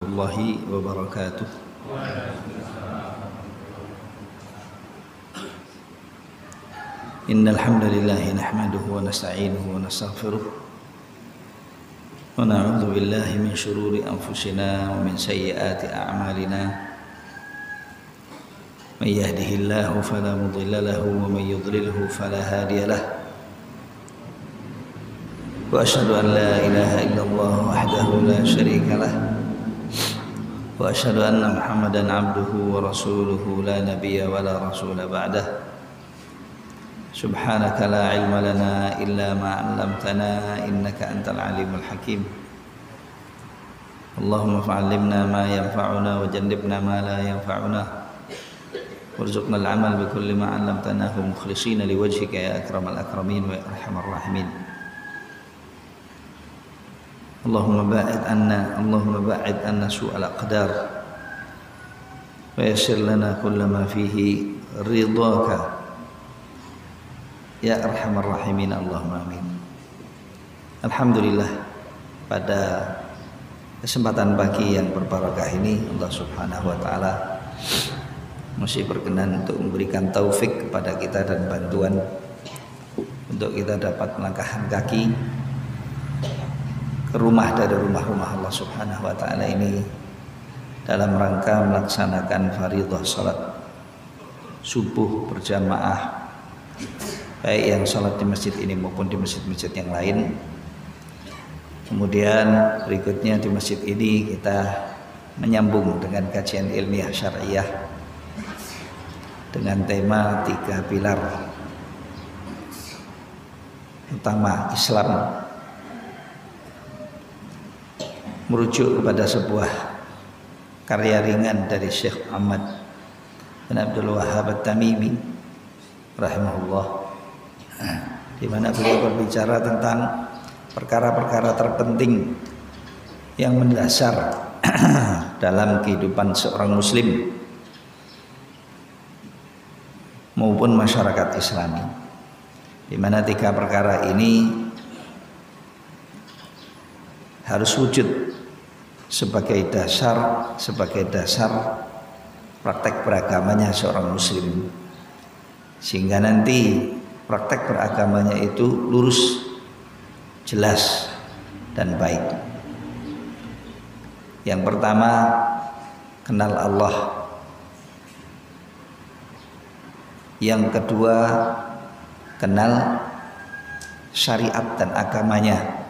Warahmatullahi wabarakatuh. Innal hamdalillah nahmaduhu wa nasta'inuhu wa nastaghfiruh wa na'udzu billahi min shururi anfusina wa min sayyiati a'malina. May yahdihillahu fala mudilla lahu wa may yudlilhu fala hadiya lahu. Wa asyhadu an la ilaha illallah wahdahu la syarika lah. Wa asyhadu anna Muhammadan abduhu wa rasuluhu la nabiyya wa la rasula ba'dah. Subhanaka la ilma lana illa ma 'allamtana innaka antal alimul hakim. Allahumma fa'allimna ma yanfa'una wa jannibna ma la yanfa'una. Warzuqna al-amal bi kulli ma 'allamtana wa mukhlishina liwajhika ya akramal akramin wa arhamar rahimin. Allahumma ba'id anna su'al aqdar wa yassir lana kulla ma fihi ridhaka ya arhamar rahimin. Allahumma amin. Alhamdulillah, pada kesempatan pagi yang berbarakah ini Allah Subhanahu wa taala masih berkenan untuk memberikan taufik kepada kita dan bantuan untuk kita dapat melangkahkan kaki ke rumah dari rumah-rumah Allah Subhanahu wa taala ini dalam rangka melaksanakan fardhu salat subuh berjamaah, baik yang salat di masjid ini maupun di masjid-masjid yang lain. Kemudian berikutnya di masjid ini kita menyambung dengan kajian ilmiah syariah dengan tema 3 pilar utama Islam, merujuk kepada sebuah karya ringan dari Syekh Muhammad bin Abdul Wahhab At-Tamimi rahimahullah, di mana beliau berbicara tentang perkara-perkara terpenting yang mendasar dalam kehidupan seorang muslim maupun masyarakat Islami, di mana 3 perkara ini harus wujud sebagai dasar praktek beragamanya seorang muslim, sehingga nanti praktek beragamanya itu lurus, jelas dan baik. Yang pertama, kenal Allah. Yang kedua, kenal syariat dan agamanya.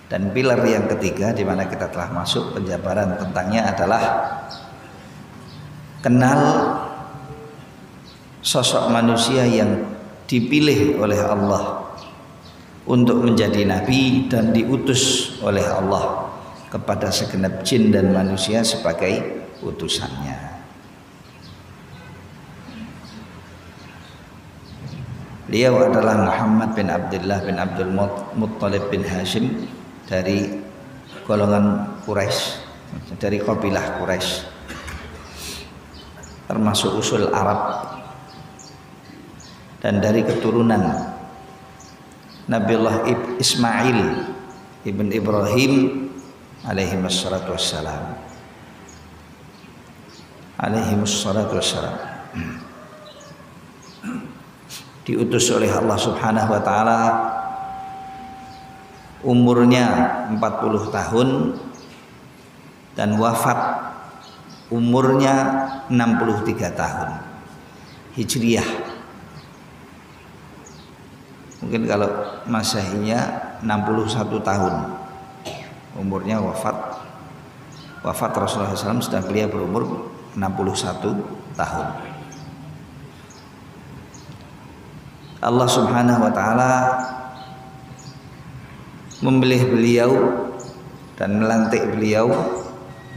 Dan pilar yang ketiga, di mana kita telah masuk penjabaran tentangnya, adalah kenal sosok manusia yang dipilih oleh Allah untuk menjadi nabi dan diutus oleh Allah kepada segenap jin dan manusia sebagai utusannya. Beliau adalah Muhammad bin Abdullah bin Abdul Muttalib bin Hashim, dari golongan Quraisy, dari kabilah Quraisy, termasuk usul Arab, dan dari keturunan Nabiullah Ismail ibn Ibrahim alaihi wassalatu wassalam. Diutus oleh Allah Subhanahu wa taala, umurnya 40 tahun dan wafat umurnya 63 tahun Hijriyah. Mungkin kalau Masehinya 61 tahun umurnya wafat Rasulullah SAW, sedang beliau berumur 61 tahun. Allah Subhanahu wa taala memilih beliau dan melantik beliau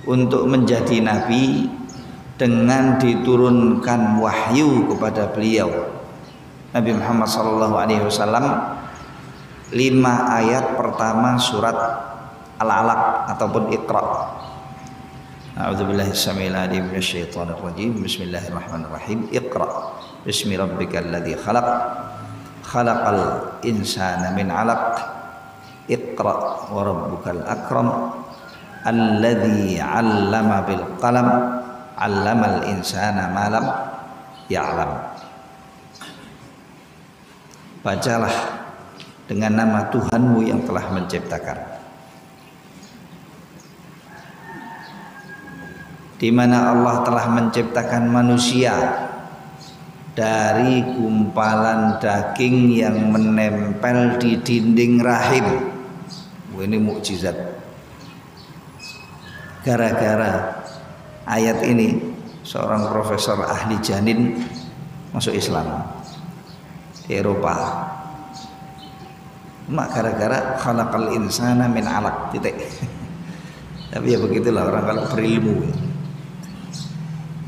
untuk menjadi nabi dengan diturunkan wahyu kepada beliau Nabi Muhammad SAW 5 ayat pertama surat Al-Alaq ataupun Iqra. A'udzubillahi samil alim minasyaitonir rajim. Bismillahirrahmanirrahim. Iqra bismi rabbikal ladzi khalaq, khalaqal insana min 'alaq, Iqra wa rabbukal akram alladzi 'allama bil qalam 'allamal insana ma lam ya'lam. Bacalah dengan nama Tuhanmu yang telah menciptakan, di mana Allah telah menciptakan manusia dari gumpalan daging yang menempel di dinding rahim. Ini mukjizat. Gara-gara ayat ini seorang profesor ahli janin masuk Islam di Eropa. Cuma gara-gara khalaqal insana min 'alaq titik. Tapi ya begitulah orang kalau berilmu.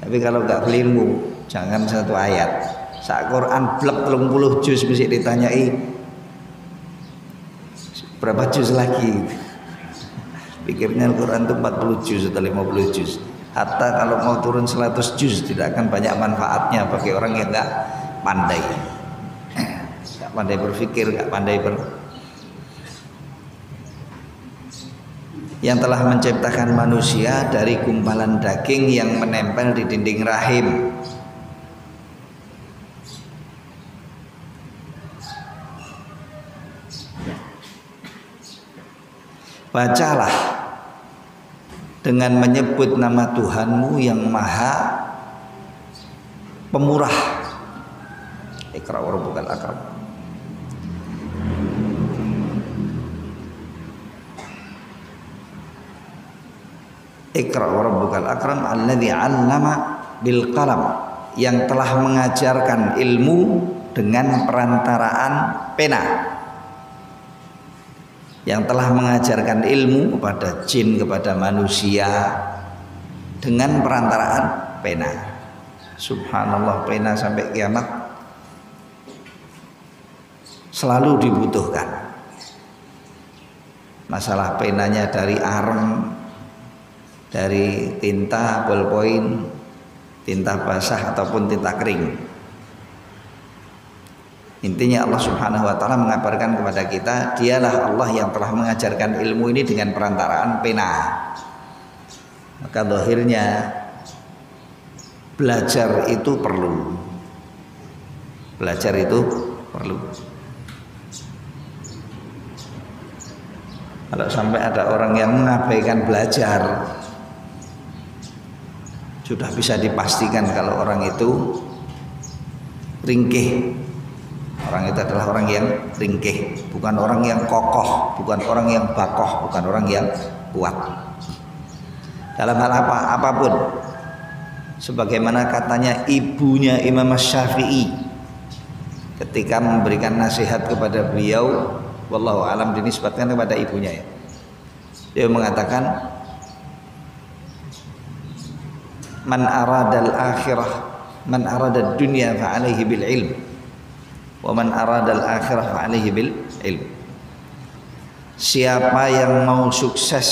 Tapi kalau nggak berilmu, jangan satu ayat. Sak Quran blek 30 juz mesti ditanyai berapa juz lagi. Pikirnya Al-Quran itu 40 juz atau 50 juz. Hatta kalau mau turun 100 juz tidak akan banyak manfaatnya bagi orang yang nggak pandai. Nggak pandai berpikir, nggak pandai yang telah menciptakan manusia dari gumpalan daging yang menempel di dinding rahim. Bacalah dengan menyebut nama Tuhanmu yang maha pemurah. Iqra wa rabbukal akram. Iqra wa rabbukal akram alladzi 'allama bil qalam, yang telah mengajarkan ilmu dengan perantaraan pena. Yang telah mengajarkan ilmu kepada jin, kepada manusia dengan perantaraan pena. Subhanallah, pena sampai kiamat selalu dibutuhkan. Masalah penanya dari areng, dari tinta ballpoint, tinta basah ataupun tinta kering. Intinya Allah Subhanahu wa taala mengabarkan kepada kita, dialah Allah yang telah mengajarkan ilmu ini dengan perantaraan pena. Maka zahirnya belajar itu perlu. Belajar itu perlu. Kalau sampai ada orang yang mengabaikan belajar, sudah bisa dipastikan kalau orang itu ringkih. Orang itu adalah orang yang ringkih, bukan orang yang kokoh, bukan orang yang bakoh, bukan orang yang kuat. Dalam hal apapun, sebagaimana katanya ibunya Imam Syafi'i ketika memberikan nasihat kepada beliau, wallahu alam dinisbatkan kepada ibunya ya. Dia mengatakan, man aradal akhirah, man aradad dunya fa alaihi bil ilm. Wa man aradal akhirah fa alaihi bil ilm. Siapa yang mau sukses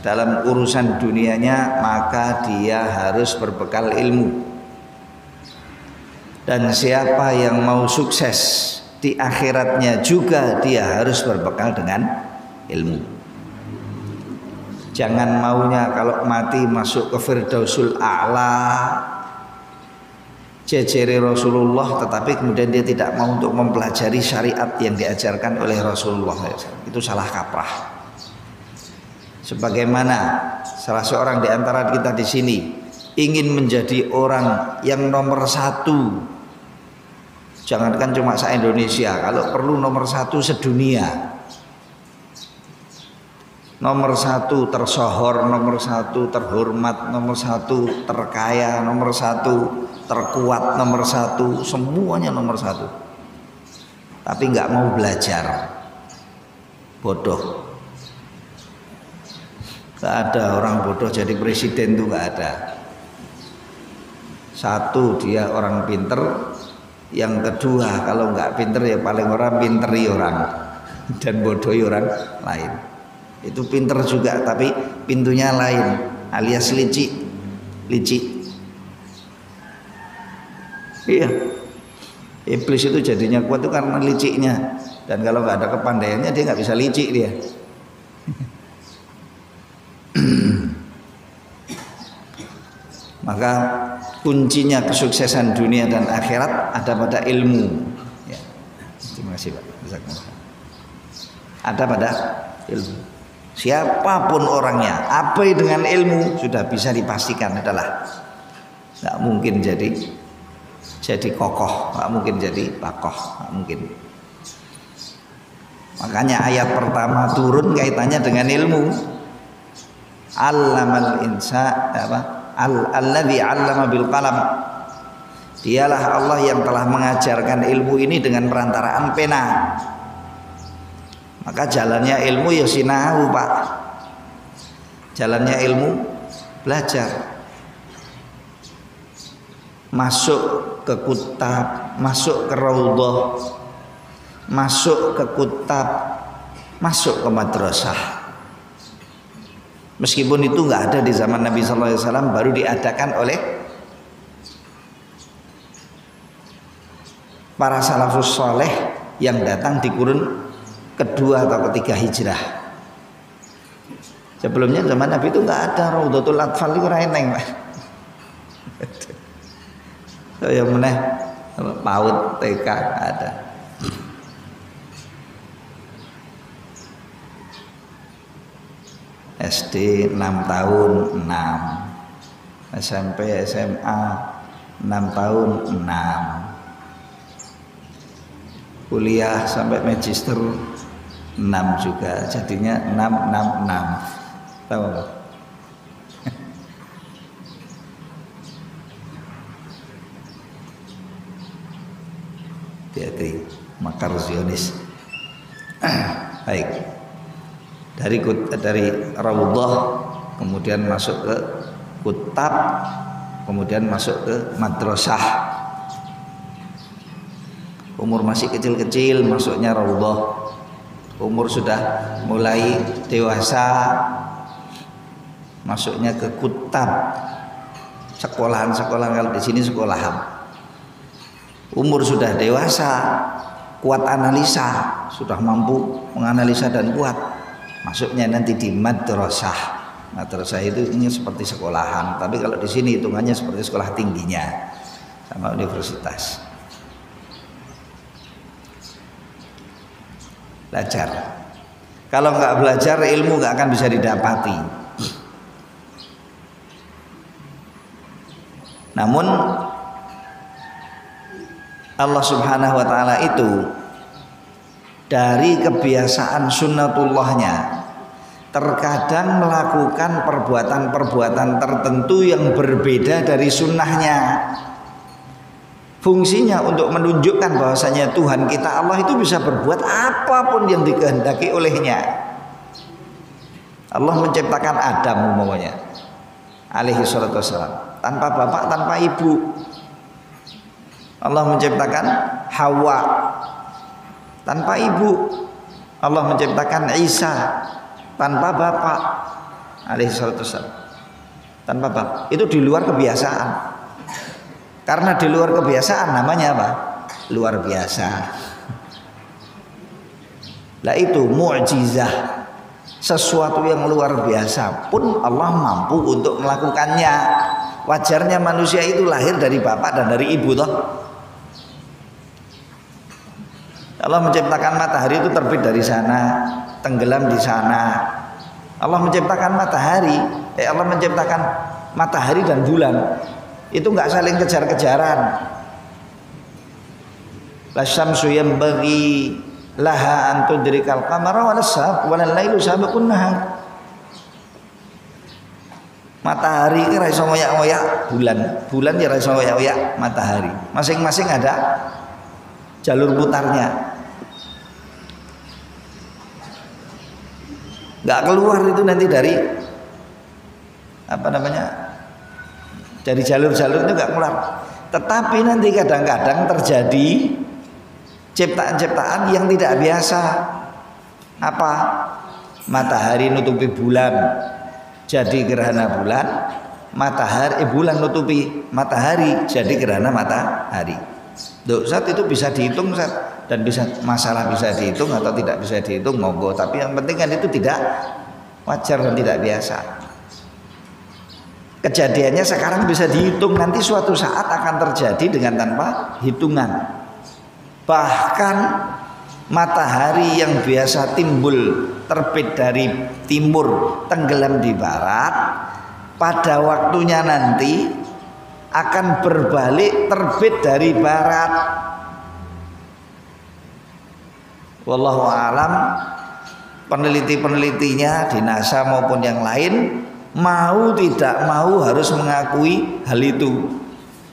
dalam urusan dunianya, maka dia harus berbekal ilmu. Dan siapa yang mau sukses di akhiratnya juga, dia harus berbekal dengan ilmu. Jangan maunya kalau mati masuk ke Firdausul A'la, jejere Rasulullah, tetapi kemudian dia tidak mau untuk mempelajari syariat yang diajarkan oleh Rasulullah. Itu salah kaprah. Sebagaimana salah seorang di antara kita di sini ingin menjadi orang yang nomor satu, jangankan cuma se-Indonesia, kalau perlu nomor satu sedunia, nomor satu tersohor, nomor satu terhormat, nomor satu terkaya, nomor satu terkuat, nomor satu, semuanya nomor satu, tapi nggak mau belajar, bodoh. Nggak ada orang bodoh jadi presiden, tuh nggak ada. Satu, dia orang pinter. Yang kedua, kalau nggak pinter ya paling orang pinteri orang dan bodohi orang lain. Itu pinter juga tapi pintunya lain, alias licik. Iya, iblis itu jadinya kuat itu karena liciknya. Dan kalau nggak ada kepandaiannya dia nggak bisa licik dia. Maka kuncinya kesuksesan dunia dan akhirat ada pada ilmu. Ya. Terima kasih Pak. Ada pada ilmu. Siapapun orangnya, apa dengan ilmu sudah bisa dipastikan adalah nggak mungkin jadi kokoh, nggak mungkin jadi pakoh, nggak mungkin. Makanya ayat pertama turun kaitannya dengan ilmu. Allamal insa alladzi 'allama bil qalam. Dialah Allah yang telah mengajarkan ilmu ini dengan perantaraan pena. Maka jalannya ilmu ya sinau Pak. Jalannya ilmu belajar. Masuk ke kutab, masuk ke raudhah, masuk ke kutab, masuk ke madrasah. Meskipun itu nggak ada di zaman Nabi Sallallahu Alaihi Wasallam, baru diadakan oleh para salafus soleh yang datang di kurun kedua atau ketiga hijrah. Sebelumnya zaman Nabi itu nggak ada Raudhatul Atfal itu reneng. Yang meneh PAUD TK nggak ada. SD 6 tahun 6, SMP SMA 6 tahun 6, kuliah sampai magister 6 juga, jadinya 6 tahu nggak? Hati-hati makar Zionis. Baik, dari raudhah kemudian masuk ke kutab, kemudian masuk ke madrasah. Umur masih kecil-kecil masuknya raudhah, umur sudah mulai dewasa masuknya ke kutab, sekolahan-sekolahan, kalau di sini sekolahan. Umur sudah dewasa, kuat analisa, sudah mampu menganalisa dan kuat, masuknya nanti di madrasah. Madrasah itu ini seperti sekolahan, tapi kalau di sini hitungannya seperti sekolah tingginya sama universitas. Belajar. Kalau nggak belajar, ilmu nggak akan bisa didapati. Namun Allah Subhanahu wa Ta'ala itu dari kebiasaan sunnatullahnya terkadang melakukan perbuatan-perbuatan tertentu yang berbeda dari sunnahnya. Fungsinya untuk menunjukkan bahwasanya Tuhan kita Allah itu bisa berbuat apapun yang dikehendaki olehnya. Allah menciptakan Adam umpamanya alaihi salatu wassalam tanpa bapak, tanpa ibu. Allah menciptakan Hawa tanpa ibu. Allah menciptakan Isa tanpa bapak alaihi salatu wassalam, tanpa bapak. Itu di luar kebiasaan. Karena di luar kebiasaan namanya apa? Luar biasa. Lah itu mukjizah. Sesuatu yang luar biasa pun Allah mampu untuk melakukannya. Wajarnya manusia itu lahir dari bapak dan dari ibu toh. Allah menciptakan matahari itu terbit dari sana, tenggelam di sana. Allah menciptakan matahari, Allah menciptakan matahari dan bulan. Itu enggak saling kejar-kejaran. La syamsu yanbaghi laha an tudrikal qamara wal lailu sabiqun nahar. Matahari itu ra iso ngoyak-ngoyak bulan ya ra iso ngoyak-ngoyak matahari. Masing-masing ada jalur putarnya. Nggak keluar itu nanti dari dari jalur-jalur itu nggak keluar. Tetapi nanti kadang-kadang terjadi ciptaan-ciptaan yang tidak biasa. Apa? Matahari nutupi bulan, jadi gerhana bulan. Matahari bulan nutupi matahari, jadi gerhana matahari. Saat itu bisa dihitung dan masalah bisa dihitung atau tidak bisa dihitung monggo, tapi yang penting kan itu tidak wajar dan tidak biasa. Kejadiannya sekarang bisa dihitung, nanti suatu saat akan terjadi dengan tanpa hitungan. Bahkan matahari yang biasa timbul terbit dari timur tenggelam di barat, pada waktunya nanti akan berbalik terbit dari barat. Wallahu alam, peneliti-penelitinya di NASA maupun yang lain mau tidak mau harus mengakui hal itu.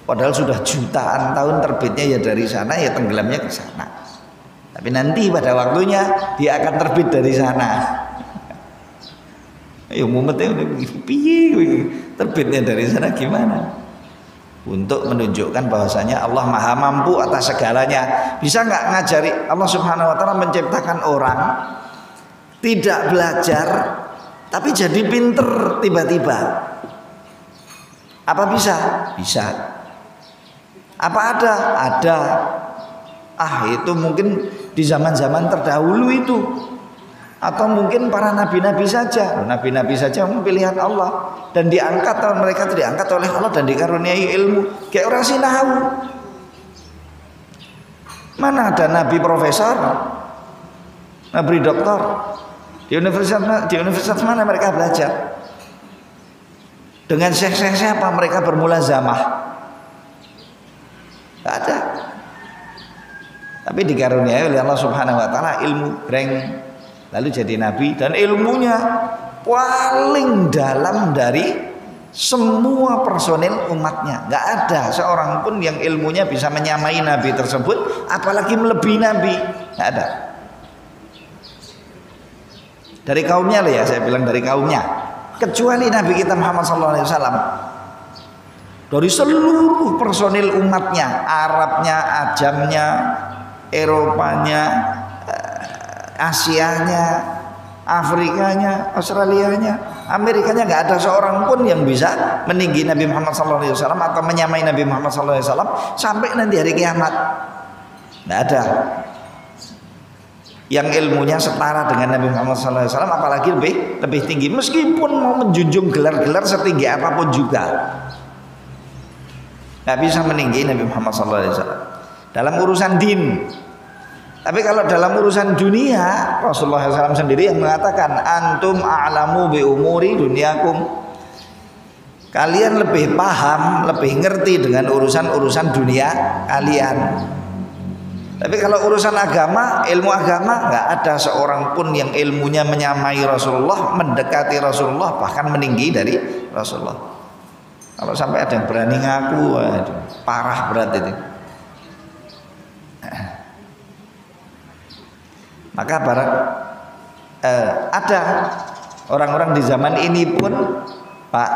Padahal sudah jutaan tahun terbitnya ya dari sana, ya tenggelamnya ke sana. Tapi nanti pada waktunya dia akan terbit dari sana. Ya mumetnya udah piye terbitnya dari sana gimana? Untuk menunjukkan bahwasanya Allah Maha mampu atas segalanya. Bisa nggak ngajari Allah Subhanahu wa taala menciptakan orang tidak belajar tapi jadi pinter tiba-tiba? Apa bisa? Bisa. Apa ada? Ada. Itu mungkin di zaman-zaman terdahulu itu, atau mungkin para nabi-nabi saja. Nabi-nabi saja pilihan Allah dan diangkat, atau mereka diangkat oleh Allah dan dikaruniai ilmu. Kayak orang sinau. Mana ada nabi profesor, nabi doktor? Di universitas mana mereka belajar? Dengan syekh-syekh siapa mereka bermulazamah? Tidak ada. Tapi dikaruniai oleh Allah Subhanahu wa taala ilmu breng, lalu jadi nabi, dan ilmunya paling dalam dari semua personil umatnya. Nggak ada seorang pun yang ilmunya bisa menyamai nabi tersebut, apalagi melebihi nabi. Nggak ada. Dari kaumnya loh ya, saya bilang dari kaumnya. Kecuali Nabi kita Muhammad SAW. Dari seluruh personil umatnya, Arabnya, Ajamnya, Eropanya, Asianya, Afrikanya, Australianya, Amerikanya, nggak ada seorang pun yang bisa meninggi Nabi Muhammad SAW atau menyamai Nabi Muhammad SAW sampai nanti hari kiamat. Nggak ada yang ilmunya setara dengan Nabi Muhammad SAW, apalagi lebih tinggi, meskipun mau menjunjung gelar-gelar setinggi apapun juga nggak bisa meninggi Nabi Muhammad SAW dalam urusan din. Tapi kalau dalam urusan dunia, Rasulullah SAW sendiri yang mengatakan, antum a'lamu bi umuri dunyakum, kalian lebih paham, lebih ngerti dengan urusan-urusan dunia kalian. Tapi kalau urusan agama, ilmu agama, nggak ada seorang pun yang ilmunya menyamai Rasulullah, mendekati Rasulullah, bahkan meninggi dari Rasulullah. Kalau sampai ada yang berani ngaku, waduh, parah berat itu. Maka ada orang-orang di zaman ini pun, Pak,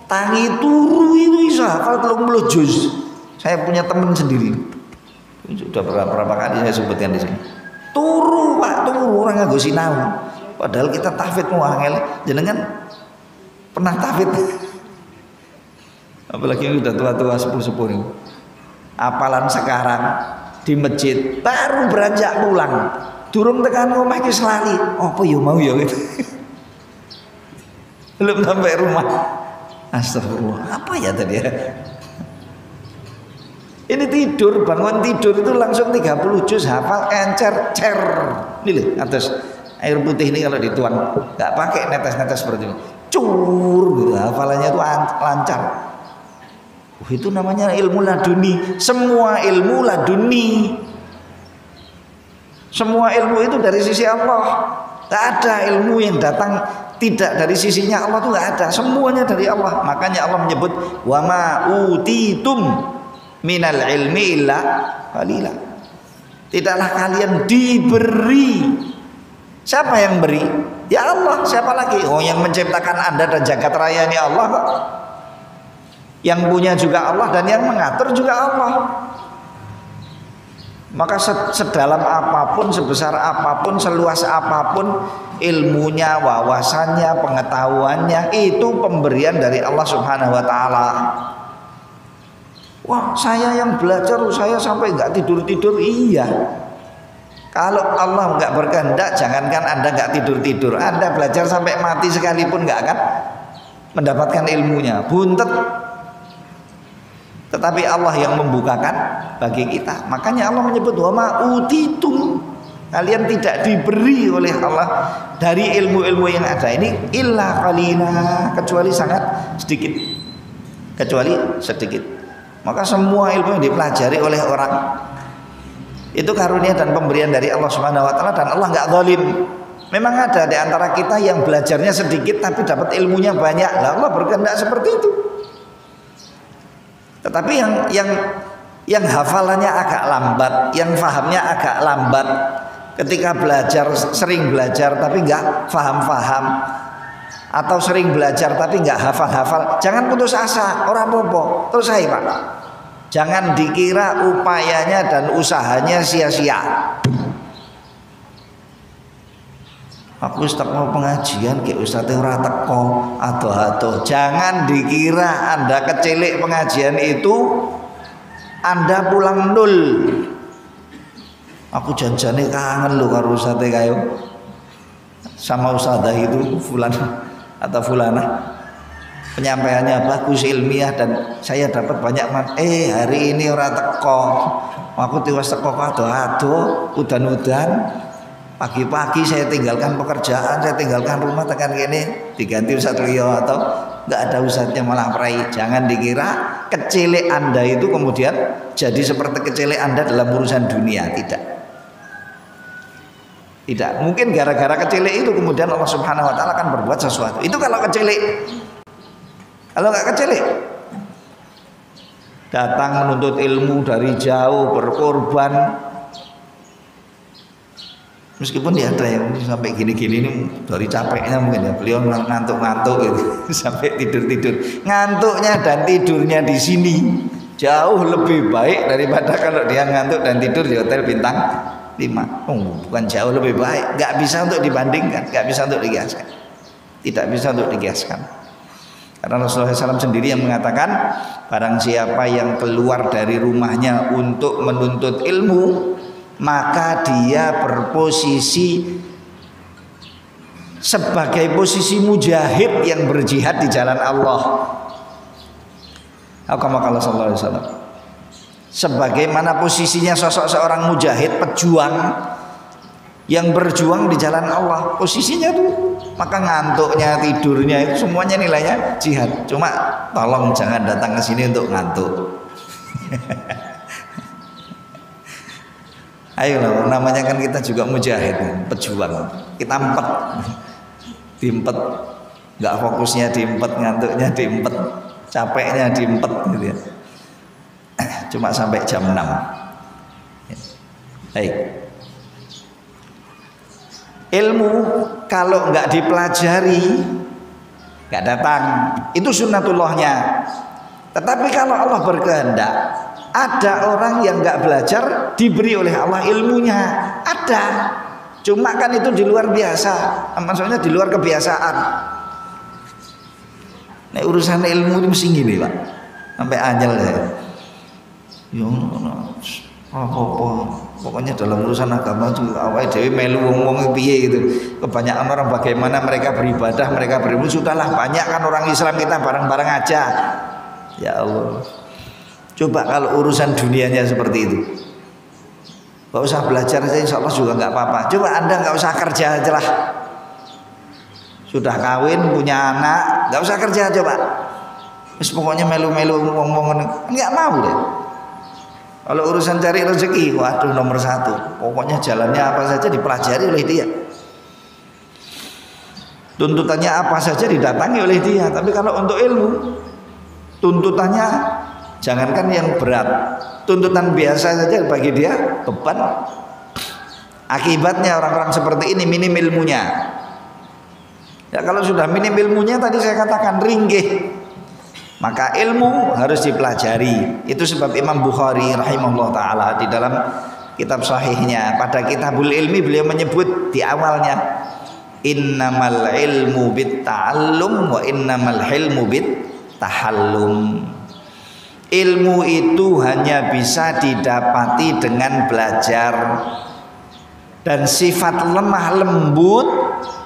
tangi turu itu bisa hafal 30 juz. Saya punya teman sendiri, sudah berapa kali saya sebutkan di sini. Turu Pak, turu, orang nganggo sinau. Padahal kita tahfidz muangel, jenengan pernah tahfidz? Apalagi yang sudah tua-tua sepuh-sepuh ini. Apalan sekarang di masjid baru beranjak pulang, durung tekan omah iki selali. Apa yo mau yo gitu. Belum sampai rumah. Astagfirullah, apa ya tadi ya? Ini tidur, bangun tidur itu langsung 30 juz hafal, encer, cer. Ini loh, atas air putih ini kalau dituang, nggak pakai netes-netes seperti ini. Cur, gitu, hafalannya itu lancar. Itu namanya ilmu laduni. Semua ilmu laduni. Semua ilmu itu dari sisi Allah. Tidak ada ilmu yang datang tidak dari sisinya Allah, itu nggak ada. Semuanya dari Allah. Makanya Allah menyebut wa ma utitum minal ilmi illa qalila. Tidaklah kalian diberi. Siapa yang beri? Ya Allah. Siapa lagi? Oh, yang menciptakan Anda dan jagat raya ini Allah kok. Yang punya juga Allah dan yang mengatur juga Allah. Maka sedalam apapun, sebesar apapun, seluas apapun ilmunya, wawasannya, pengetahuannya, itu pemberian dari Allah Subhanahu wa taala. Wah, saya yang belajar, saya sampai nggak tidur-tidur, iya. Kalau Allah nggak berkehendak, jangankan Anda nggak tidur-tidur, Anda belajar sampai mati sekalipun nggak akan mendapatkan ilmunya, buntet. Tetapi Allah yang membukakan bagi kita. Makanya Allah menyebut wa ma utitum, kalian tidak diberi oleh Allah dari ilmu-ilmu yang ada ini illa qalila, kecuali sangat sedikit. Kecuali sedikit. Maka semua ilmu yang dipelajari oleh orang itu karunia dan pemberian dari Allah Subhanahu wa taala, dan Allah nggak zalim. Memang ada di antara kita yang belajarnya sedikit tapi dapat ilmunya banyak. Lah Allah berkehendak seperti itu. Tetapi yang hafalannya agak lambat, yang fahamnya agak lambat, ketika belajar sering belajar tapi nggak faham-faham, atau sering belajar tapi nggak hafal-hafal, jangan putus asa, orang popo. Terus saya Pak, jangan dikira upayanya dan usahanya sia-sia. Aku Ustaz mau pengajian kayak Ustaznya ora teko ado-ado. Jangan dikira Anda kecilik pengajian itu Anda pulang nol. Aku janjane kangen lho karo Ustaznya kayo. Sama Ustazah itu fulan atau fulana. Penyampaiannya bagus, ilmiah, dan saya dapat banyak hari ini ora teko. Aku tiwas teko ado-ado, udan-udan. Pagi-pagi saya tinggalkan pekerjaan, saya tinggalkan rumah, tekan gini diganti Ustaz Rio atau nggak ada Ustaznya malah perai. Jangan dikira kecilek Anda itu kemudian jadi seperti kecilek Anda dalam urusan dunia. Tidak mungkin gara-gara kecilek itu kemudian Allah Subhanahu wa taala akan berbuat sesuatu. Itu kalau kecilek. Kalau nggak kecilek, datang menuntut ilmu dari jauh, berkorban. Meskipun dia ada yang sampai gini-gini ini dari capeknya mungkin ya, beliau ngantuk-ngantuk gitu sampai tidur-tidur. Ngantuknya dan tidurnya di sini jauh lebih baik daripada kalau dia ngantuk dan tidur di hotel bintang 5. Bukan jauh lebih baik, nggak bisa untuk dibandingkan, nggak bisa untuk dikiaskan, tidak bisa untuk dikiaskan. Karena Rasulullah SAW sendiri yang mengatakan, barang siapa yang keluar dari rumahnya untuk menuntut ilmu, maka dia berposisi sebagai posisi mujahid yang berjihad di jalan Allah. Kama sallallahu alaihi wasallam. Sebagaimana posisinya sosok seorang mujahid, pejuang yang berjuang di jalan Allah, posisinya tuh. Maka ngantuknya, tidurnya itu semuanya nilainya jihad. Cuma tolong jangan datang ke sini untuk ngantuk. Ayolah, namanya kan kita juga mujahid, pejuang. Kita diempet, nggak fokusnya diempet, ngantuknya diempet, capeknya diempet gitu ya. Cuma sampai jam 6. Baik. Ilmu kalau nggak dipelajari nggak datang, itu sunnatullahnya. Tetapi kalau Allah berkehendak, ada orang yang nggak belajar diberi oleh Allah ilmunya, ada. Cuma kan itu di luar biasa, maksudnya di luar kebiasaan. Nah, urusan ilmu itu mesti gini Pak, sampai anjel ya. Pokoknya dalam urusan agama juga awal dewi melu ngomong piye gitu. Kebanyakan orang bagaimana mereka beribadah, mereka berilmu, sudahlah, banyak kan orang Islam kita bareng-bareng aja. Ya Allah. Coba kalau urusan dunianya seperti itu, nggak usah belajar saja, insya Allah juga nggak apa-apa. Coba Anda nggak usah kerja aja lah. Sudah kawin, punya anak, nggak usah kerja coba. Terus pokoknya melu-melu ngomong nggak mau deh. Kalau urusan cari rezeki, waduh nomor 1. Pokoknya jalannya apa saja dipelajari oleh dia. Tuntutannya apa saja didatangi oleh dia. Tapi kalau untuk ilmu, tuntutannya jangankan yang berat, tuntutan biasa saja bagi dia beban. Akibatnya orang-orang seperti ini minim ilmunya. Ya kalau sudah minim ilmunya, tadi saya katakan ringgih. Maka ilmu harus dipelajari. Itu sebab Imam Bukhari rahimahullah ta'ala di dalam kitab sahihnya, pada kitabul ilmi beliau menyebut di awalnya, innamal ilmu bit ta'allum wa innamal hilmu bit tahallum. Ilmu itu hanya bisa didapati dengan belajar. Dan sifat lemah lembut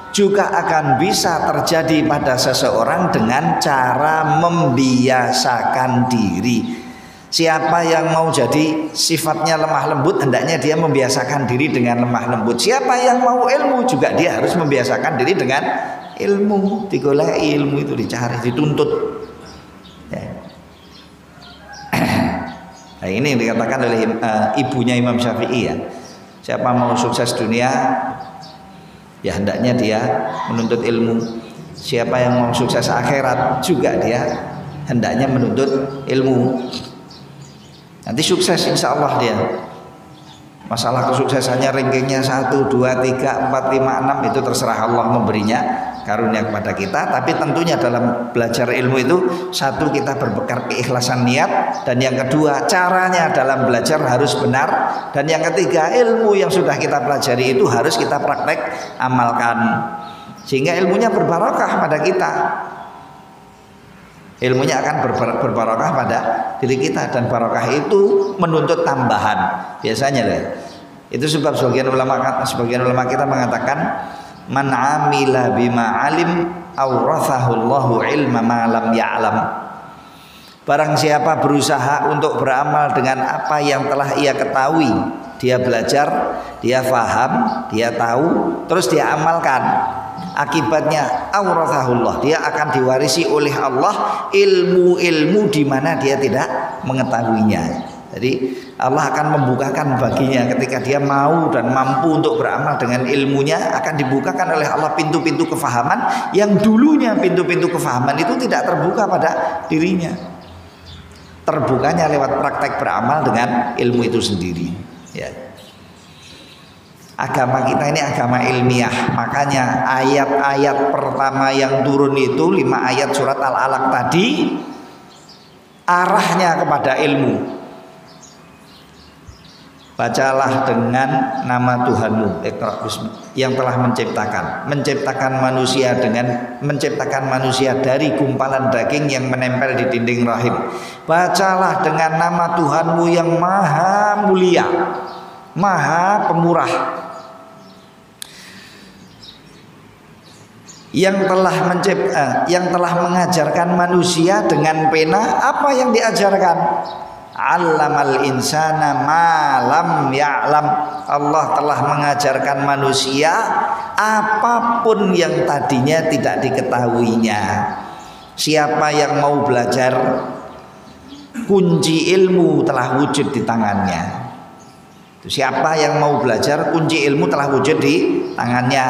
juga akan bisa terjadi pada seseorang dengan cara membiasakan diri. Siapa yang mau jadi sifatnya lemah lembut, hendaknya dia membiasakan diri dengan lemah lembut. Siapa yang mau ilmu juga dia harus membiasakan diri dengan ilmu. Digoleki ilmu itu, dicari, dituntut. Ya. Nah, ini yang dikatakan oleh ibunya Imam Syafi'i ya. Siapa mau sukses dunia, ya hendaknya dia menuntut ilmu. Siapa yang mau sukses akhirat juga dia hendaknya menuntut ilmu. Nanti sukses insya Allah dia. Masalah kesuksesannya rankingnya 1, 2, 3, 4, 5, 6 itu terserah Allah memberinya karunia kepada kita. Tapi tentunya dalam belajar ilmu itu, satu, kita berbekal keikhlasan niat, dan yang kedua caranya dalam belajar harus benar, dan yang ketiga ilmu yang sudah kita pelajari itu harus kita praktek amalkan sehingga ilmunya berbarokah pada kita. Ilmunya akan berbarokah pada diri kita, dan barokah itu menuntut tambahan biasanya lah. Itu sebab sebagian ulama kita mengatakan man amila bima alim awrathahu Allahu ilma ma lam ya'lam. Barang siapa berusaha untuk beramal dengan apa yang telah ia ketahui, dia belajar, dia faham, dia tahu, terus dia amalkan, akibatnya awrathahullah, dia akan diwarisi oleh Allah ilmu-ilmu di mana dia tidak mengetahuinya. Jadi Allah akan membukakan baginya ketika dia mau dan mampu untuk beramal dengan ilmunya, akan dibukakan oleh Allah pintu-pintu kefahaman yang dulunya pintu-pintu kefahaman itu tidak terbuka pada dirinya. Terbukanya lewat praktek beramal dengan ilmu itu sendiri. Ya. Agama kita ini agama ilmiah, makanya ayat-ayat pertama yang turun itu 5 ayat surat Al-Alaq tadi arahnya kepada ilmu. Bacalah dengan nama Tuhanmu, Iqra bismi, yang telah menciptakan manusia dari gumpalan daging yang menempel di dinding rahim. Bacalah dengan nama Tuhanmu yang maha mulia, maha pemurah, yang telah mengajarkan manusia dengan pena apa yang diajarkan. Allamal insana ma lam ya'lam. Allah telah mengajarkan manusia apapun yang tadinya tidak diketahuinya. Siapa yang mau belajar, kunci ilmu telah wujud di tangannya. Siapa yang mau belajar, kunci ilmu telah wujud di tangannya,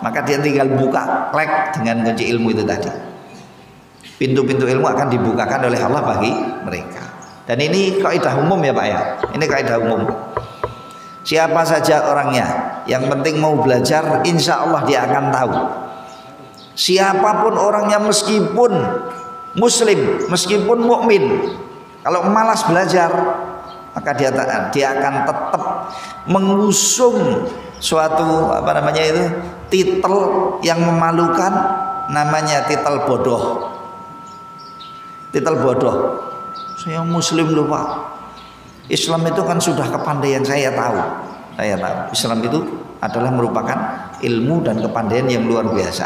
maka dia tinggal buka klek dengan kunci ilmu itu tadi. Pintu-pintu ilmu akan dibukakan oleh Allah bagi mereka. Dan ini kaidah umum ya Pak ya. Ini kaidah umum. Siapa saja orangnya, yang penting mau belajar, insya Allah dia akan tahu. Siapapun orangnya, meskipun muslim, meskipun mukmin, kalau malas belajar, maka dia akan tetap mengusung suatu titel yang memalukan, namanya titel bodoh. Titel bodoh. Saya muslim loh Pak. Islam itu kan sudah kepandaian, saya tahu. Islam itu adalah merupakan ilmu dan kepandaian yang luar biasa.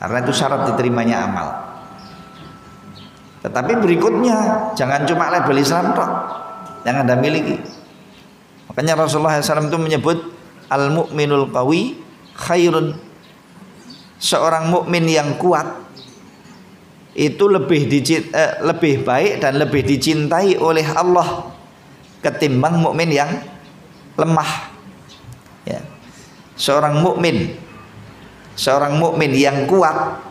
Karena itu syarat diterimanya amal. Tetapi berikutnya, jangan cuma label Islam toh yang Anda miliki. Makanya Rasulullah SAW itu menyebut al-mu'minul qawi khairun. Seorang mukmin yang kuat itu lebih baik dan lebih dicintai oleh Allah ketimbang mukmin yang lemah. Ya. Seorang mukmin yang kuat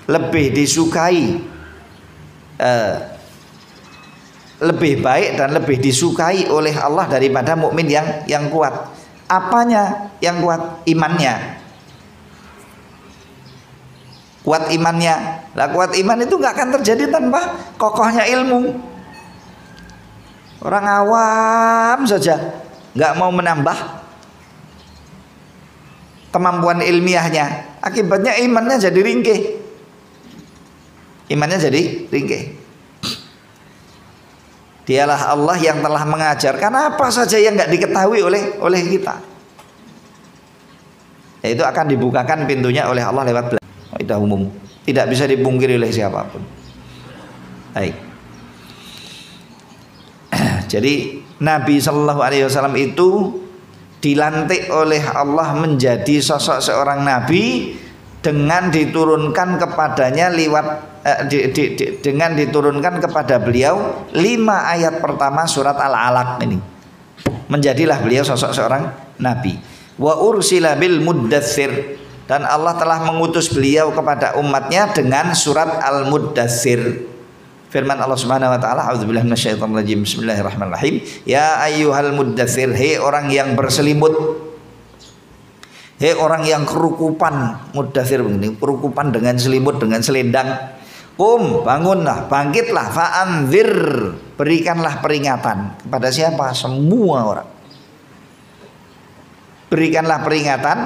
lebih disukai, lebih baik dan lebih disukai oleh Allah daripada mukmin yang kuat. Apanya yang kuat? Imannya. Kuat imannya. Lah kuat iman itu nggak akan terjadi tanpa kokohnya ilmu. Orang awam saja nggak mau menambah kemampuan ilmiahnya, akibatnya imannya jadi ringkih. Dialah Allah yang telah mengajarkan apa saja yang nggak diketahui oleh kita. Yaitu akan dibukakan pintunya oleh Allah lewat belakang. Kaidah umum, tidak bisa dipungkiri oleh siapapun. Baik. Jadi Nabi Shallallahu Alaihi Wasallam itu dilantik oleh Allah menjadi sosok seorang nabi dengan diturunkan kepadanya dengan diturunkan kepada beliau 5 ayat pertama surat Al-Alaq ini. Menjadilah beliau sosok seorang nabi. Wa ursila bil muddatsir, dan Allah telah mengutus beliau kepada umatnya dengan surat Al-Muddatsir. Firman Allah Subhanahu wa taala, a'udzubillahi minasyaitonir rajim. Bismillahirrahmanirrahim. Ya ayyuhal muddatsir, hei orang yang berselimut. Hei orang yang kerukupan, muddatsir begini, kerukupan dengan selimut, dengan selendang. Bangunlah, bangkitlah, fa'anzir, berikanlah peringatan kepada siapa? Semua orang. Berikanlah peringatan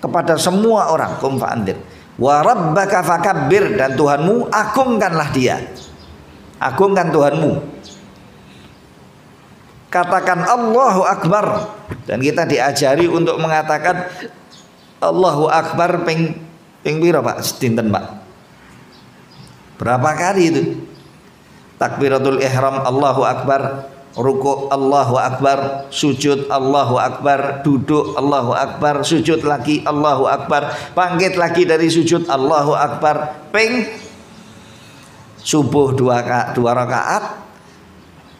kepada semua orang. Fa'anzir. Wa rabbaka fakabbir, dan Tuhanmu agungkanlah dia. Agungkan Tuhanmu. Katakan Allahu Akbar, dan kita diajari untuk mengatakan Allahu Akbar ping pira Pak? Sedinten Pak? Berapa kali itu? Takbiratul ihram Allahu Akbar, ruku' Allahu Akbar, sujud Allahu Akbar, duduk Allahu Akbar, sujud lagi Allahu Akbar, bangkit lagi dari sujud Allahu Akbar. Ping subuh 2 rakaat,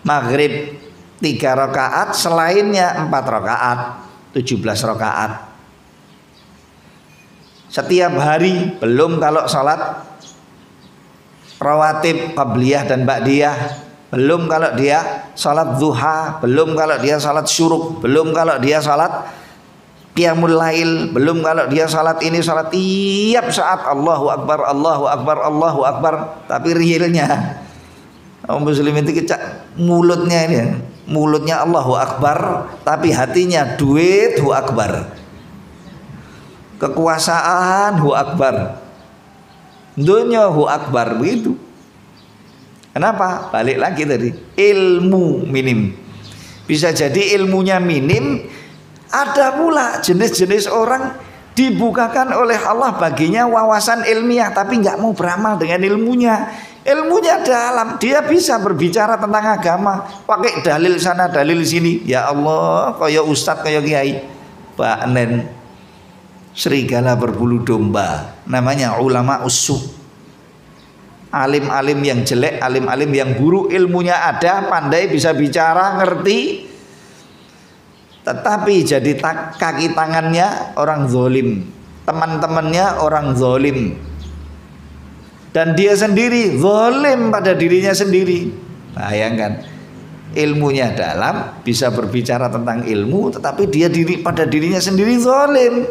maghrib 3 rakaat, selainnya 4 rakaat, 17 rakaat setiap hari. Belum kalau salat rawatib qabliyah dan ba'diyah, belum kalau dia salat duha, belum kalau dia salat syuruk, belum kalau dia salat qiyamul lail, belum kalau dia salat ini salat tiap saat Allahu Akbar, Allahu Akbar, Allahu Akbar. Tapi realnya orang muslim itu kecak mulutnya ini, mulutnya Allahu Akbar, tapi hatinya duit hu akbar, kekuasaan hu akbar, dunia hu akbar, begitu. Kenapa? Balik lagi tadi, ilmu minim. Bisa jadi ilmunya minim. Ada pula jenis-jenis orang dibukakan oleh Allah baginya wawasan ilmiah, tapi nggak mau beramal dengan ilmunya. Ilmunya dalam, dia bisa berbicara tentang agama, pakai dalil sana dalil sini. Ya Allah, kaya ustadz kaya kiai, Pak Nen, serigala berbulu domba, namanya ulama usuk. Alim-alim yang jelek, alim-alim yang buruk, ilmunya ada, pandai, bisa bicara, ngerti, tetapi jadi kaki tangannya orang zolim, teman-temannya orang zolim, dan dia sendiri zolim pada dirinya sendiri. Bayangkan, ilmunya dalam, bisa berbicara tentang ilmu, tetapi dia pada dirinya sendiri zolim,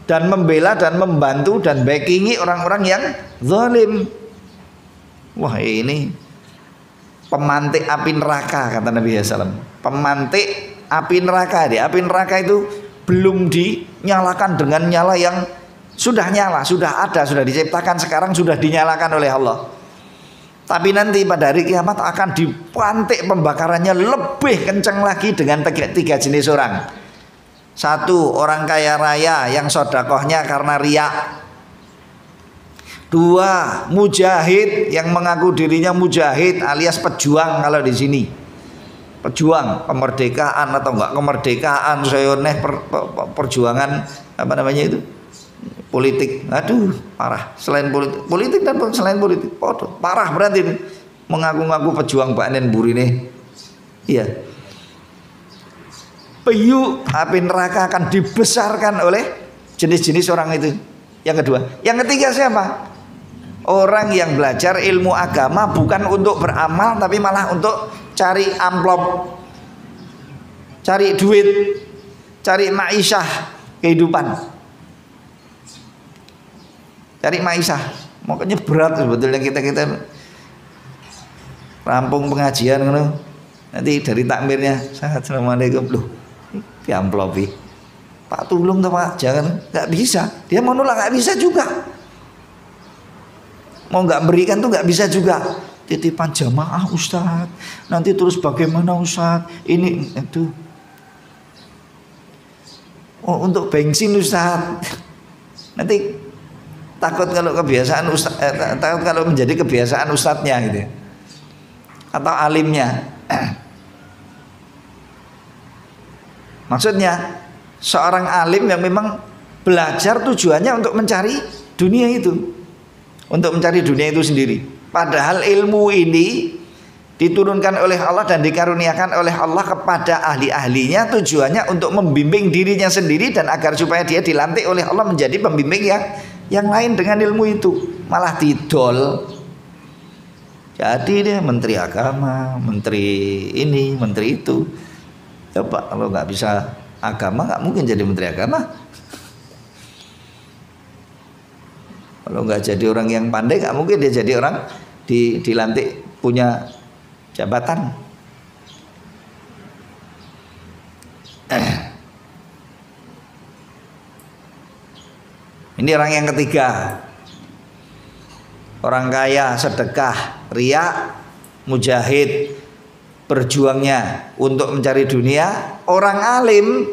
dan membela dan membantu dan backingi orang-orang yang zolim. Wah, ini pemantik api neraka, kata Nabi SAW. Pemantik api neraka. Api neraka itu belum dinyalakan dengan nyala yang sudah nyala, sudah ada, sudah diciptakan, sekarang sudah dinyalakan oleh Allah. Tapi nanti pada hari kiamat akan dipantik pembakarannya lebih kencang lagi dengan 3 jenis orang. 1, orang kaya raya yang sodakohnya karena riak. 2, mujahid yang mengaku dirinya mujahid alias pejuang. Kalau di sini pejuang kemerdekaan atau enggak kemerdekaan, saya perjuangan apa namanya itu, politik. Aduh, parah. Selain politik dan selain politik, parah berarti mengaku-ngaku pejuang Pak Nen Burine. Iya. Peyu api neraka akan dibesarkan oleh jenis-jenis orang itu. Yang kedua, yang ketiga siapa? Orang yang belajar ilmu agama bukan untuk beramal, tapi malah untuk cari amplop, cari duit, cari ma'isyah, kehidupan, cari ma'isyah. Makanya berat sebetulnya kita rampung pengajian, nanti dari takmirnya, assalamualaikum, loh di amplopi, Pak tolong tuh Pak, jangan, nggak bisa, dia mau nolak nggak bisa juga. Mau nggak berikan tuh nggak bisa juga. Titipan jamaah Ustadz, nanti terus bagaimana Ustadz? Ini itu Oh, untuk bensin Ustaz. Nanti takut kalau kebiasaan Ustaz, takut kalau menjadi kebiasaan ustadznya gitu. Atau alimnya. Maksudnya seorang alim yang memang belajar tujuannya untuk mencari dunia itu, untuk mencari dunia itu sendiri. Padahal ilmu ini diturunkan oleh Allah dan dikaruniakan oleh Allah kepada ahli-ahlinya, tujuannya untuk membimbing dirinya sendiri dan agar supaya dia dilantik oleh Allah menjadi pembimbing yang lain dengan ilmu itu. Malah didol. Jadi dia menteri agama, menteri ini, menteri itu. Coba kalau nggak bisa agama, nggak mungkin jadi menteri agama. Kalau nggak jadi orang yang pandai, nggak mungkin dia jadi orang dilantik punya jabatan. Ini orang yang ketiga. Orang kaya sedekah, riya, mujahid, berjuangnya untuk mencari dunia. Orang alim